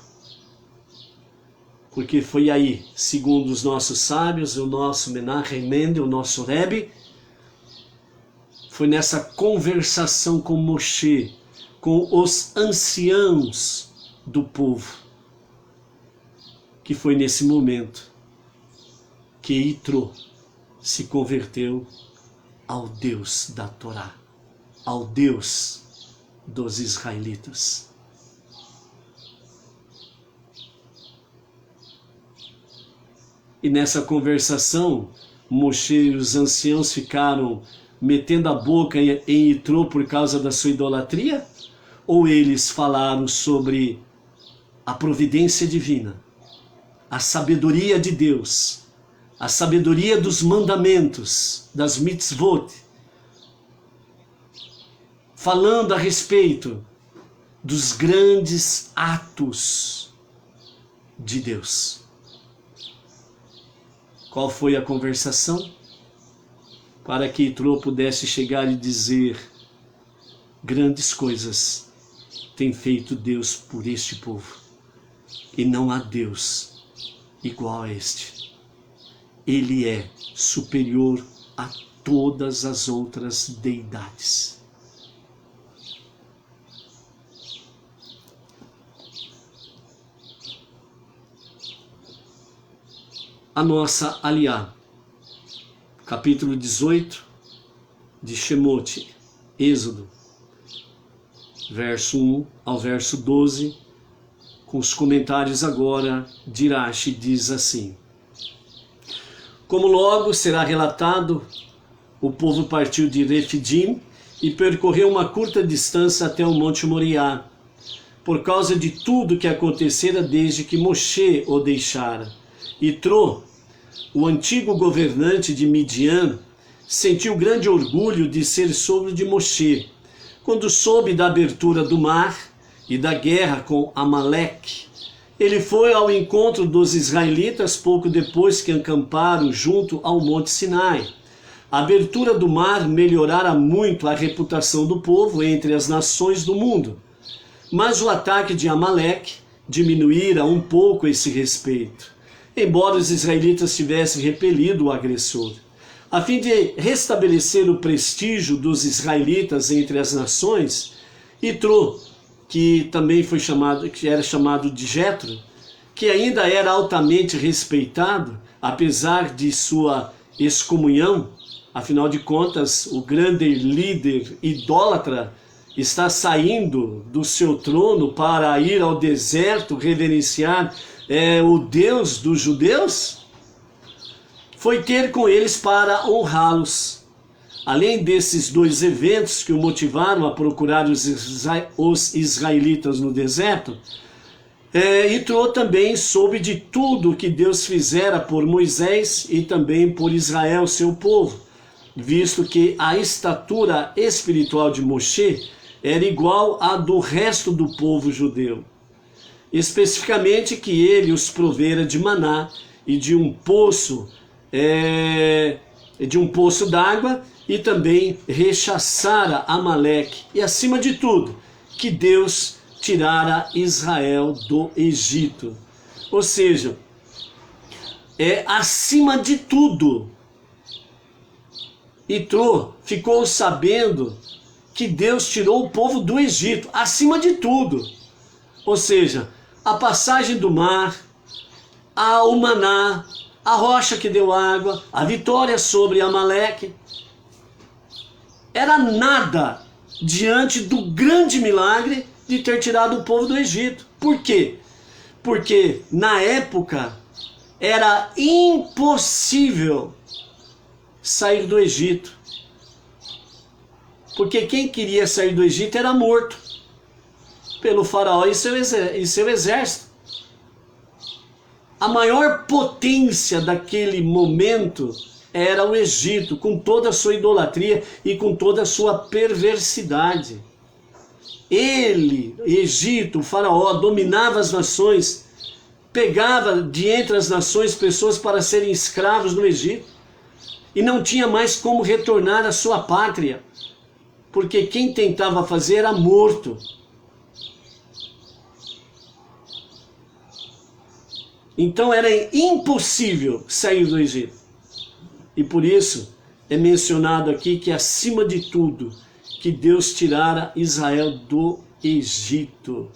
Porque foi aí, segundo os nossos sábios, o nosso Menachem Mendel, o nosso Rebbe, foi nessa conversação com Moshe, com os anciãos do povo, que foi nesse momento que Itró se converteu ao Deus da Torá, ao Deus dos israelitas. E nessa conversação, Moshe e os anciãos ficaram metendo a boca em Itró por causa da sua idolatria? Ou eles falaram sobre a providência divina, a sabedoria de Deus, a sabedoria dos mandamentos, das mitzvot, falando a respeito dos grandes atos de Deus? Qual foi a conversação? Para que Itró pudesse chegar e dizer: grandes coisas tem feito Deus por este povo, e não há Deus igual a este. Ele é superior a todas as outras deidades. A nossa aliá, capítulo 18 de Shemot, Êxodo, verso 1 ao verso 12, com os comentários agora de Rashi, diz assim: como logo será relatado, o povo partiu de Refidim e percorreu uma curta distância até o Monte Moriá, por causa de tudo que acontecera desde que Moshe o deixara. Itró, o antigo governante de Midian, sentiu grande orgulho de ser sogro de Moshe, quando soube da abertura do mar e da guerra com Amaleque. Ele foi ao encontro dos israelitas pouco depois que acamparam junto ao Monte Sinai. A abertura do mar melhorara muito a reputação do povo entre as nações do mundo, mas o ataque de Amaleque diminuíra um pouco esse respeito, embora os israelitas tivessem repelido o agressor. A fim de restabelecer o prestígio dos israelitas entre as nações, Itró, que também foi chamado, que era chamado de Jetro, que ainda era altamente respeitado, apesar de sua excomunhão, afinal de contas, o grande líder idólatra está saindo do seu trono para ir ao deserto reverenciar o Deus dos judeus, foi ter com eles para honrá-los. Além desses dois eventos que o motivaram a procurar os israelitas no deserto, Itró também soube de tudo que Deus fizera por Moisés e também por Israel, seu povo, visto que a estatura espiritual de Moshe era igual à do resto do povo judeu. Especificamente que ele os provera de maná e de um poço d'água, e também rechaçara Amaleque, e acima de tudo, que Deus tirara Israel do Egito. Ou seja, acima de tudo, Itró ficou sabendo que Deus tirou o povo do Egito, acima de tudo. Ou seja, a passagem do mar, o maná, a rocha que deu água, a vitória sobre Amaleque, era nada diante do grande milagre de ter tirado o povo do Egito. Por quê? Porque na época era impossível sair do Egito. Porque quem queria sair do Egito era morto pelo faraó e seu exército. A maior potência daquele momento era o Egito, com toda a sua idolatria e com toda a sua perversidade. Egito, o faraó, dominava as nações, pegava de entre as nações pessoas para serem escravos no Egito, e não tinha mais como retornar à sua pátria, porque quem tentava fazer era morto. Então era impossível sair do Egito. E por isso é mencionado aqui que acima de tudo, que Deus tirara Israel do Egito.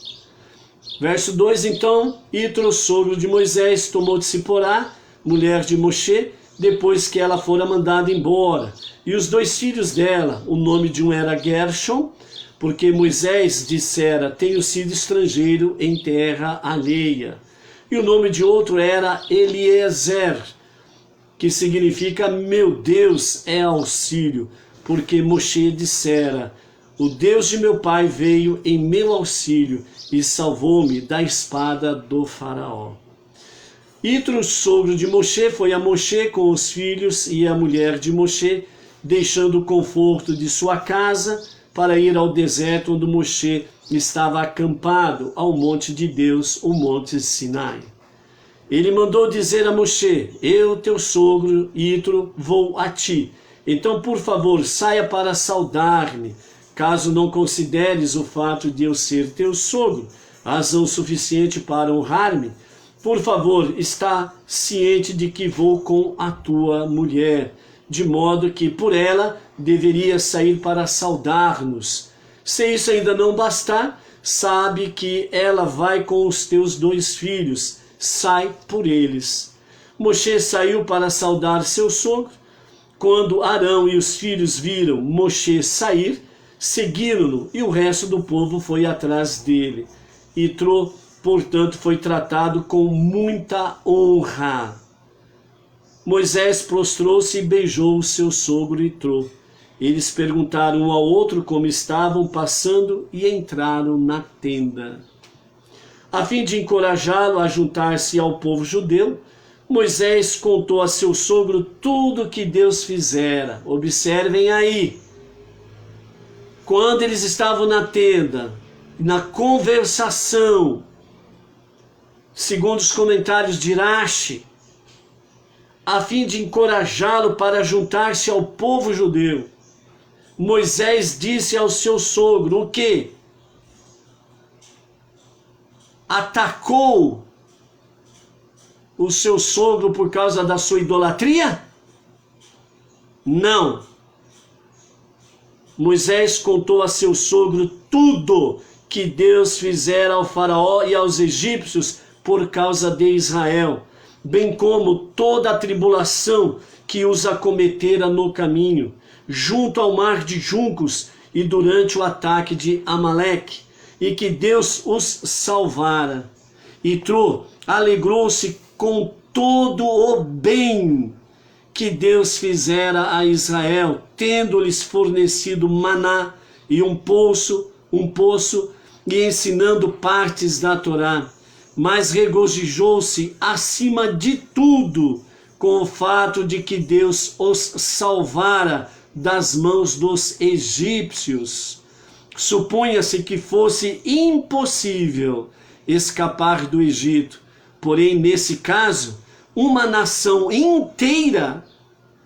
Verso 2, então, Itró, sogro de Moisés, tomou de Siporá, mulher de Moshe, depois que ela fora mandada embora. E os dois filhos dela, o nome de um era Gershom, porque Moisés dissera, tenho sido estrangeiro em terra alheia. E o nome de outro era Eliezer, que significa meu Deus é auxílio, porque Moshe dissera, o Deus de meu pai veio em meu auxílio e salvou-me da espada do faraó. Itró, sogro de Moshe, foi a Moshe com os filhos e a mulher de Moshe, deixando o conforto de sua casa para ir ao deserto onde Moshe estava acampado, ao monte de Deus, o monte Sinai. Ele mandou dizer a Moshe, eu, teu sogro, Itró, vou a ti. Então, por favor, saia para saudar-me, caso não consideres o fato de eu ser teu sogro razão suficiente para honrar-me. Por favor, está ciente de que vou com a tua mulher, de modo que por ela deveria sair para saudar-nos. Se isso ainda não bastar, sabe que ela vai com os teus dois filhos, sai por eles. Moshe saiu para saudar seu sogro. Quando Arão e os filhos viram Moshe sair, seguiram-no, e o resto do povo foi atrás dele. Itró, portanto, foi tratado com muita honra. Moisés prostrou-se e beijou o seu sogro Itró. Eles perguntaram um ao outro como estavam passando e entraram na tenda. A fim de encorajá-lo a juntar-se ao povo judeu, Moisés contou a seu sogro tudo o que Deus fizera. Observem aí. Quando eles estavam na tenda, na conversação, segundo os comentários de Rashi, a fim de encorajá-lo para juntar-se ao povo judeu, Moisés disse ao seu sogro o quê? Atacou o seu sogro por causa da sua idolatria? Não. Moisés contou a seu sogro tudo que Deus fizera ao faraó e aos egípcios por causa de Israel, bem como toda a tribulação que os acometera no caminho, junto ao mar de juncos e durante o ataque de Amaleque, e que Deus os salvara. Itrô alegrou-se com todo o bem que Deus fizera a Israel, tendo-lhes fornecido maná e um poço, e ensinando partes da Torá. Mas regozijou-se acima de tudo com o fato de que Deus os salvara das mãos dos egípcios. Supunha-se que fosse impossível escapar do Egito, porém, nesse caso, uma nação inteira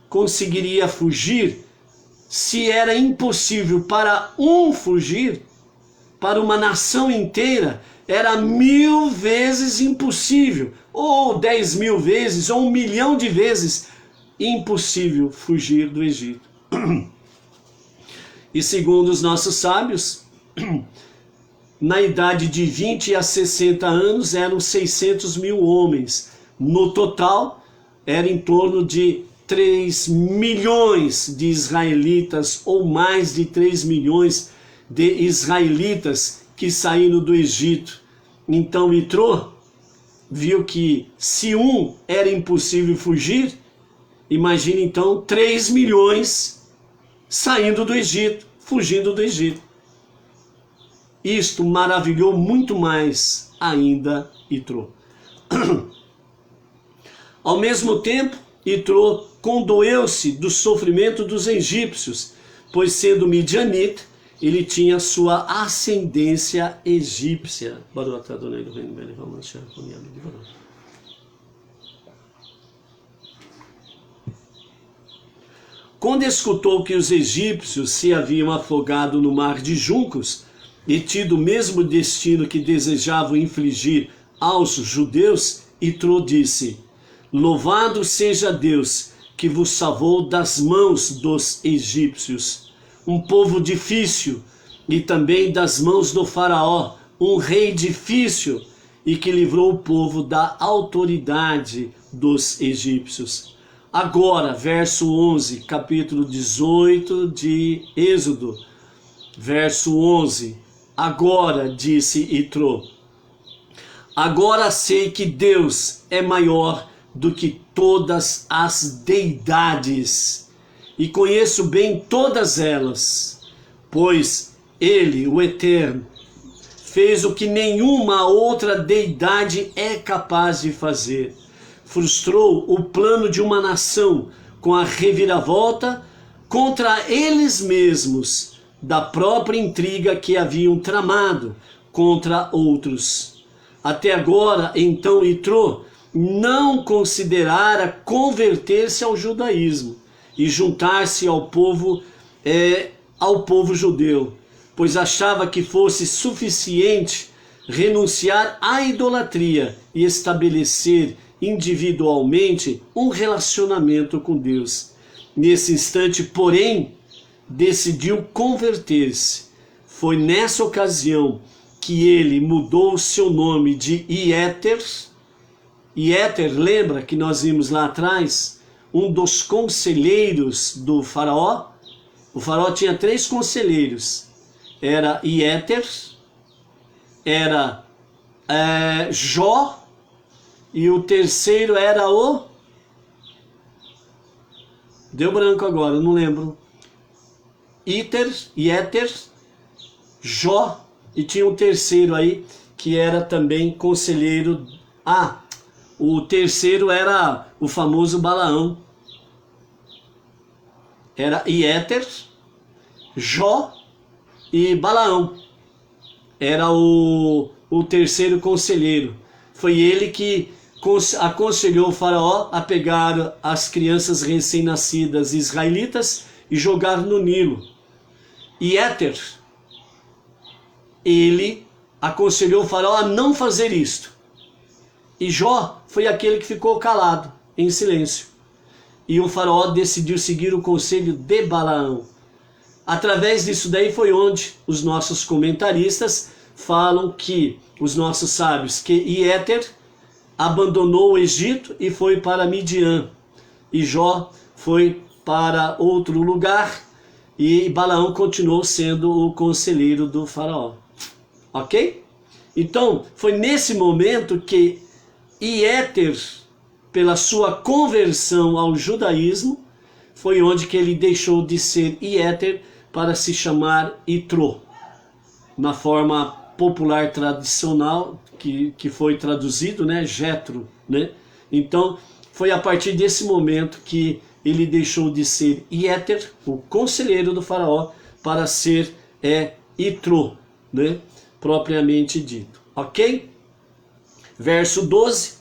conseguiria fugir. Se era impossível para um fugir, para uma nação inteira era 1000 vezes impossível, ou 10.000 vezes, ou 1 milhão de vezes impossível fugir do Egito. E segundo os nossos sábios, na idade de 20 a 60 anos eram 600 mil homens. No total, era em torno de 3 milhões de israelitas, ou mais de 3 milhões de israelitas que saíram do Egito. Então Itrô viu que se um era impossível fugir, imagine então 3 milhões saindo do Egito, fugindo do Egito. Isto maravilhou muito mais ainda Itrô. Ao mesmo tempo, Itrô condoeu-se do sofrimento dos egípcios, pois sendo midianita, ele tinha sua ascendência egípcia. Quando escutou que os egípcios se haviam afogado no mar de juncos e tido o mesmo destino que desejavam infligir aos judeus, Itrô disse: Louvado seja Deus que vos salvou das mãos dos egípcios, um povo difícil, e também das mãos do faraó, um rei difícil, e que livrou o povo da autoridade dos egípcios. Agora, verso 11, capítulo 18 de Êxodo, verso 11. Agora, disse Itrô, agora sei que Deus é maior do que todas as deidades, e conheço bem todas elas, pois Ele, o Eterno, fez o que nenhuma outra deidade é capaz de fazer. Frustrou o plano de uma nação com a reviravolta contra eles mesmos, da própria intriga que haviam tramado contra outros. Até agora, então, Itrô não considerara converter-se ao judaísmo e juntar-se ao povo judeu, pois achava que fosse suficiente renunciar à idolatria e estabelecer individualmente um relacionamento com Deus. Nesse instante, porém, decidiu converter-se. Foi nessa ocasião que ele mudou seu nome de Iéter. Iéter, lembra que nós vimos lá atrás, um dos conselheiros do faraó? O faraó tinha 3 conselheiros. Era Iéter, era Jó, e o terceiro era o... Deu branco agora, não lembro. Iéter, Jó, e tinha um terceiro aí, que era também conselheiro... o terceiro era o famoso Balaão. Era Iéter, Jó e Balaão. Era o terceiro conselheiro. Foi ele que aconselhou o faraó a pegar as crianças recém-nascidas israelitas e jogar no Nilo. Iéter, ele aconselhou o faraó a não fazer isto. E Jó foi aquele que ficou calado, em silêncio. E o faraó decidiu seguir o conselho de Balaão. Através disso daí foi onde os nossos comentaristas falam que, os nossos sábios, que Iéter abandonou o Egito e foi para Midian. E Jó foi para outro lugar e Balaão continuou sendo o conselheiro do faraó. Ok? Então, foi nesse momento que Iéter, pela sua conversão ao judaísmo, foi onde que ele deixou de ser Iéter para se chamar Itrô, na forma popular tradicional que foi traduzido, né, Jetro, né? Então, foi a partir desse momento que ele deixou de ser Iéter, o conselheiro do faraó, para ser Itrô, né, propriamente dito. Ok? Verso 12.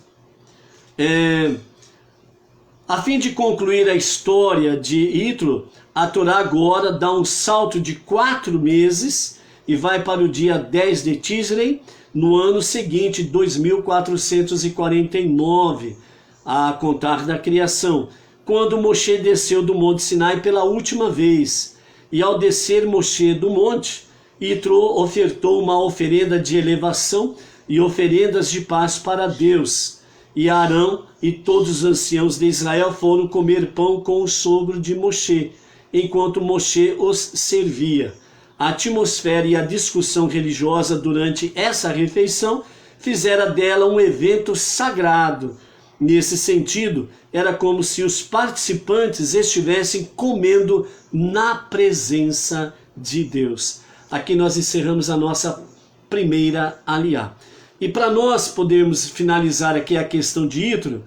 A fim de concluir a história de Itrô, a Torá agora dá um salto de 4 meses e vai para o dia 10 de Tisrei, no ano seguinte, 2449, a contar da criação, quando Moshe desceu do Monte Sinai pela última vez. E ao descer Moshe do monte, Itrô ofertou uma oferenda de elevação e oferendas de paz para Deus. E Arão e todos os anciãos de Israel foram comer pão com o sogro de Moshe, enquanto Moshe os servia. A atmosfera e a discussão religiosa durante essa refeição fizeram dela um evento sagrado. Nesse sentido, era como se os participantes estivessem comendo na presença de Deus. Aqui nós encerramos a nossa primeira aliá. E para nós podermos finalizar aqui a questão de Itrô,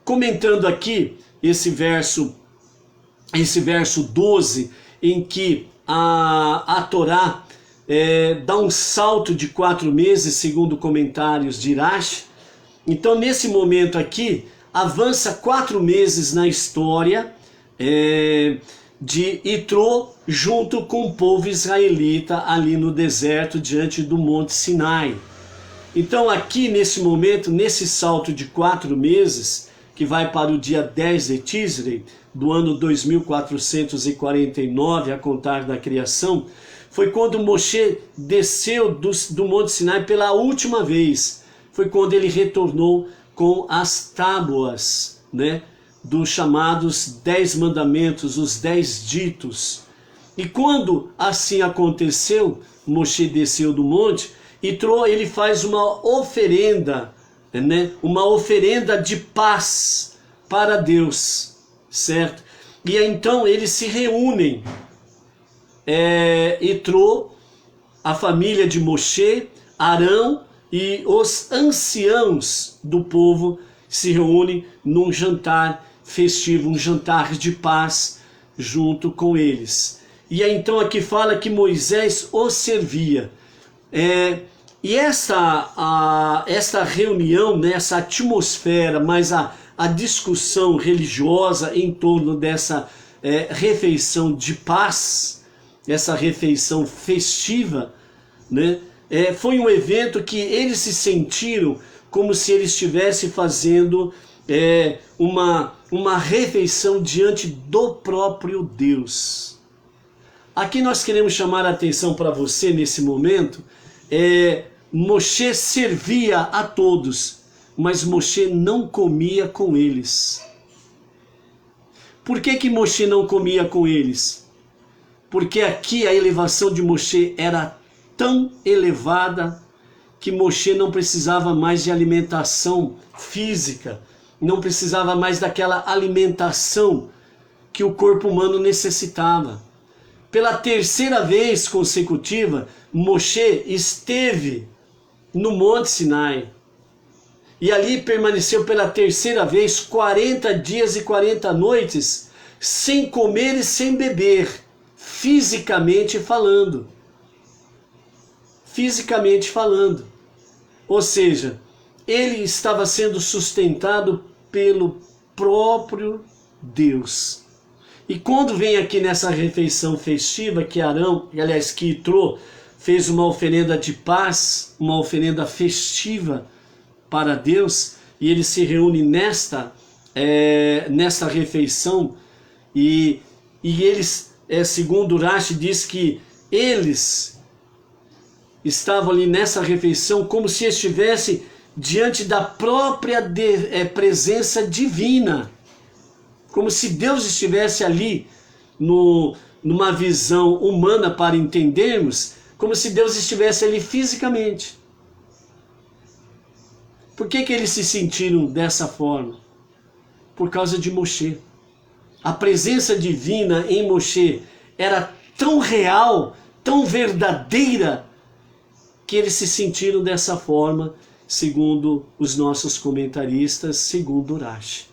comentando aqui esse verso 12, em que a Torá dá um salto de 4 meses, segundo comentários de Irash. Então, nesse momento aqui, avança 4 meses na história de Itrô junto com o povo israelita ali no deserto, diante do Monte Sinai. Então, aqui nesse momento, nesse salto de 4 meses, que vai para o dia 10 de Tisrei, do ano 2449, a contar da criação, foi quando Moshe desceu do Monte Sinai pela última vez. Foi quando ele retornou com as tábuas, né, dos chamados 10 mandamentos, os 10 ditos. E quando assim aconteceu, Moshe desceu do monte, Itrô, ele faz uma oferenda, né, uma oferenda de paz para Deus, certo? E então eles se reúnem, Itrô, a família de Moshe, Arão e os anciãos do povo se reúnem num jantar festivo, um jantar de paz junto com eles. E aí, então aqui fala que Moisés os servia. E esta reunião, né, essa atmosfera, mas a discussão religiosa em torno dessa refeição de paz, essa refeição festiva, né, foi um evento que eles se sentiram como se eles estivessem fazendo uma refeição diante do próprio Deus. Aqui nós queremos chamar a atenção para você nesse momento. Moshe servia a todos, mas Moshe não comia com eles. Por que Moshe não comia com eles? Porque aqui a elevação de Moshe era tão elevada que Moshe não precisava mais de alimentação física, não precisava mais daquela alimentação que o corpo humano necessitava. Pela terceira vez consecutiva, Moshe esteve no Monte Sinai. E ali permaneceu pela terceira vez 40 dias e 40 noites, sem comer e sem beber, fisicamente falando. Fisicamente falando. Ou seja, ele estava sendo sustentado pelo próprio Deus. E quando vem aqui nessa refeição festiva, que que Itrô fez uma oferenda de paz, uma oferenda festiva para Deus, e ele se reúne nesta refeição, e eles, segundo Rashi, diz que eles estavam ali nessa refeição como se estivessem diante da própria presença divina. Como se Deus estivesse ali, numa visão humana para entendermos, como se Deus estivesse ali fisicamente. Por que eles se sentiram dessa forma? Por causa de Moshe. A presença divina em Moshe era tão real, tão verdadeira, que eles se sentiram dessa forma, segundo os nossos comentaristas, segundo Urashi.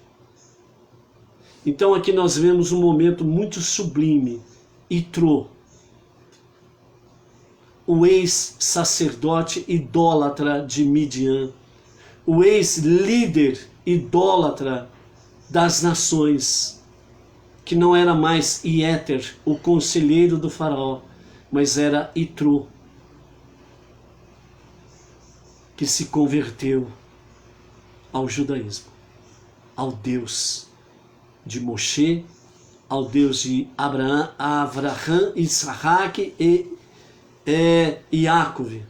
Então aqui nós vemos um momento muito sublime. Itró, o ex-sacerdote idólatra de Midian, o ex-líder idólatra das nações, que não era mais Iéter, o conselheiro do faraó, mas era Itró, que se converteu ao judaísmo, ao Deus de Moshe, ao Deus de Abraham, Isaac e Jacob.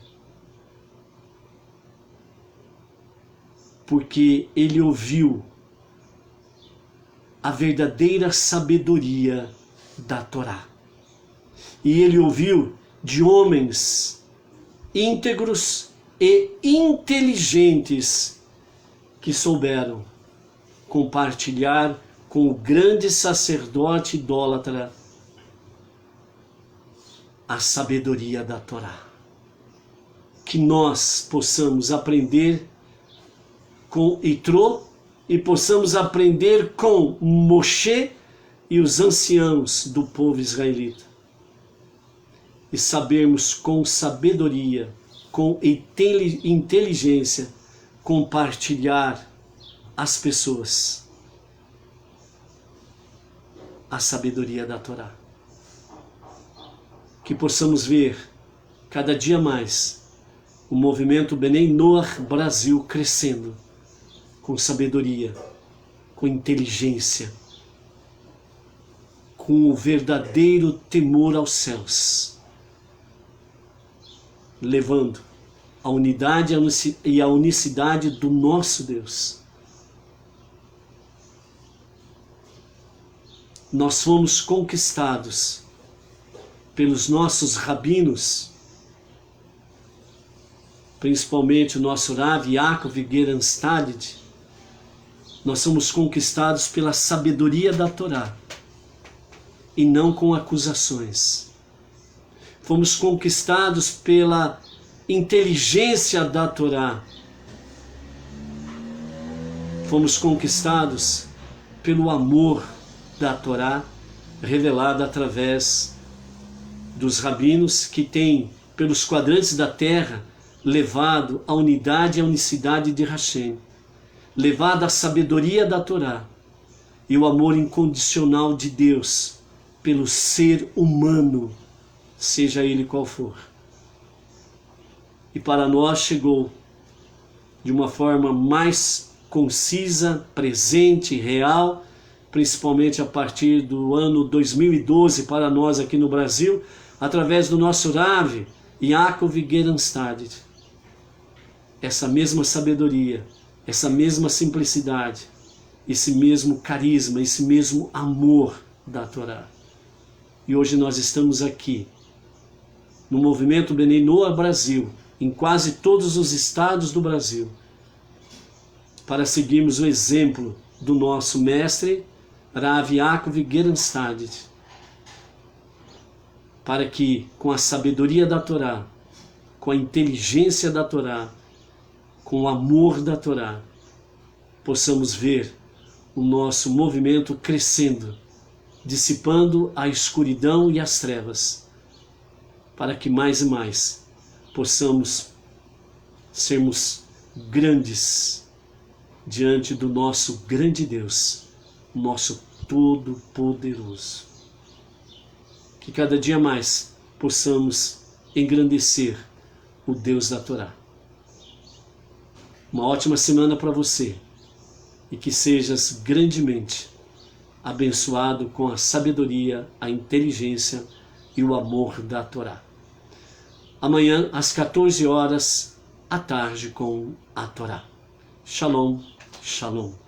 Porque ele ouviu a verdadeira sabedoria da Torá. E ele ouviu de homens íntegros e inteligentes que souberam compartilhar com o grande sacerdote idólatra a sabedoria da Torá. Que nós possamos aprender com Itró e possamos aprender com Moshe e os anciãos do povo israelita. E sabermos com sabedoria, com inteligência, compartilhar às pessoas a sabedoria da Torá. Que possamos ver cada dia mais o movimento Bnei Noach Brasil crescendo com sabedoria, com inteligência, com o verdadeiro temor aos céus, levando a unidade e a unicidade do nosso Deus. Nós fomos conquistados pelos nossos rabinos, principalmente o nosso Rav Yaakov Geranstadid. Nós somos conquistados pela sabedoria da Torá e não com acusações. Fomos conquistados pela inteligência da Torá. Fomos conquistados pelo amor da Torá, revelada através dos rabinos que têm, pelos quadrantes da terra, levado a unidade e a unicidade de Hashem, levado a sabedoria da Torá e o amor incondicional de Deus pelo ser humano, seja ele qual for. E para nós chegou de uma forma mais concisa, presente, real, principalmente a partir do ano 2012 para nós aqui no Brasil, através do nosso Rav Yaakov Geranstadid. Essa mesma sabedoria, essa mesma simplicidade, esse mesmo carisma, esse mesmo amor da Torá. E hoje nós estamos aqui, no movimento Bnei Noach Brasil, em quase todos os estados do Brasil, para seguirmos o exemplo do nosso mestre, Rav Yaakov Geranstadid, para que, com a sabedoria da Torá, com a inteligência da Torá, com o amor da Torá, possamos ver o nosso movimento crescendo, dissipando a escuridão e as trevas, para que mais e mais possamos sermos grandes diante do nosso grande Deus, nosso Todo-Poderoso. Que cada dia mais possamos engrandecer o Deus da Torá. Uma ótima semana para você e que sejas grandemente abençoado com a sabedoria, a inteligência e o amor da Torá. Amanhã, às 14 horas, à tarde, com a Torá. Shalom, shalom.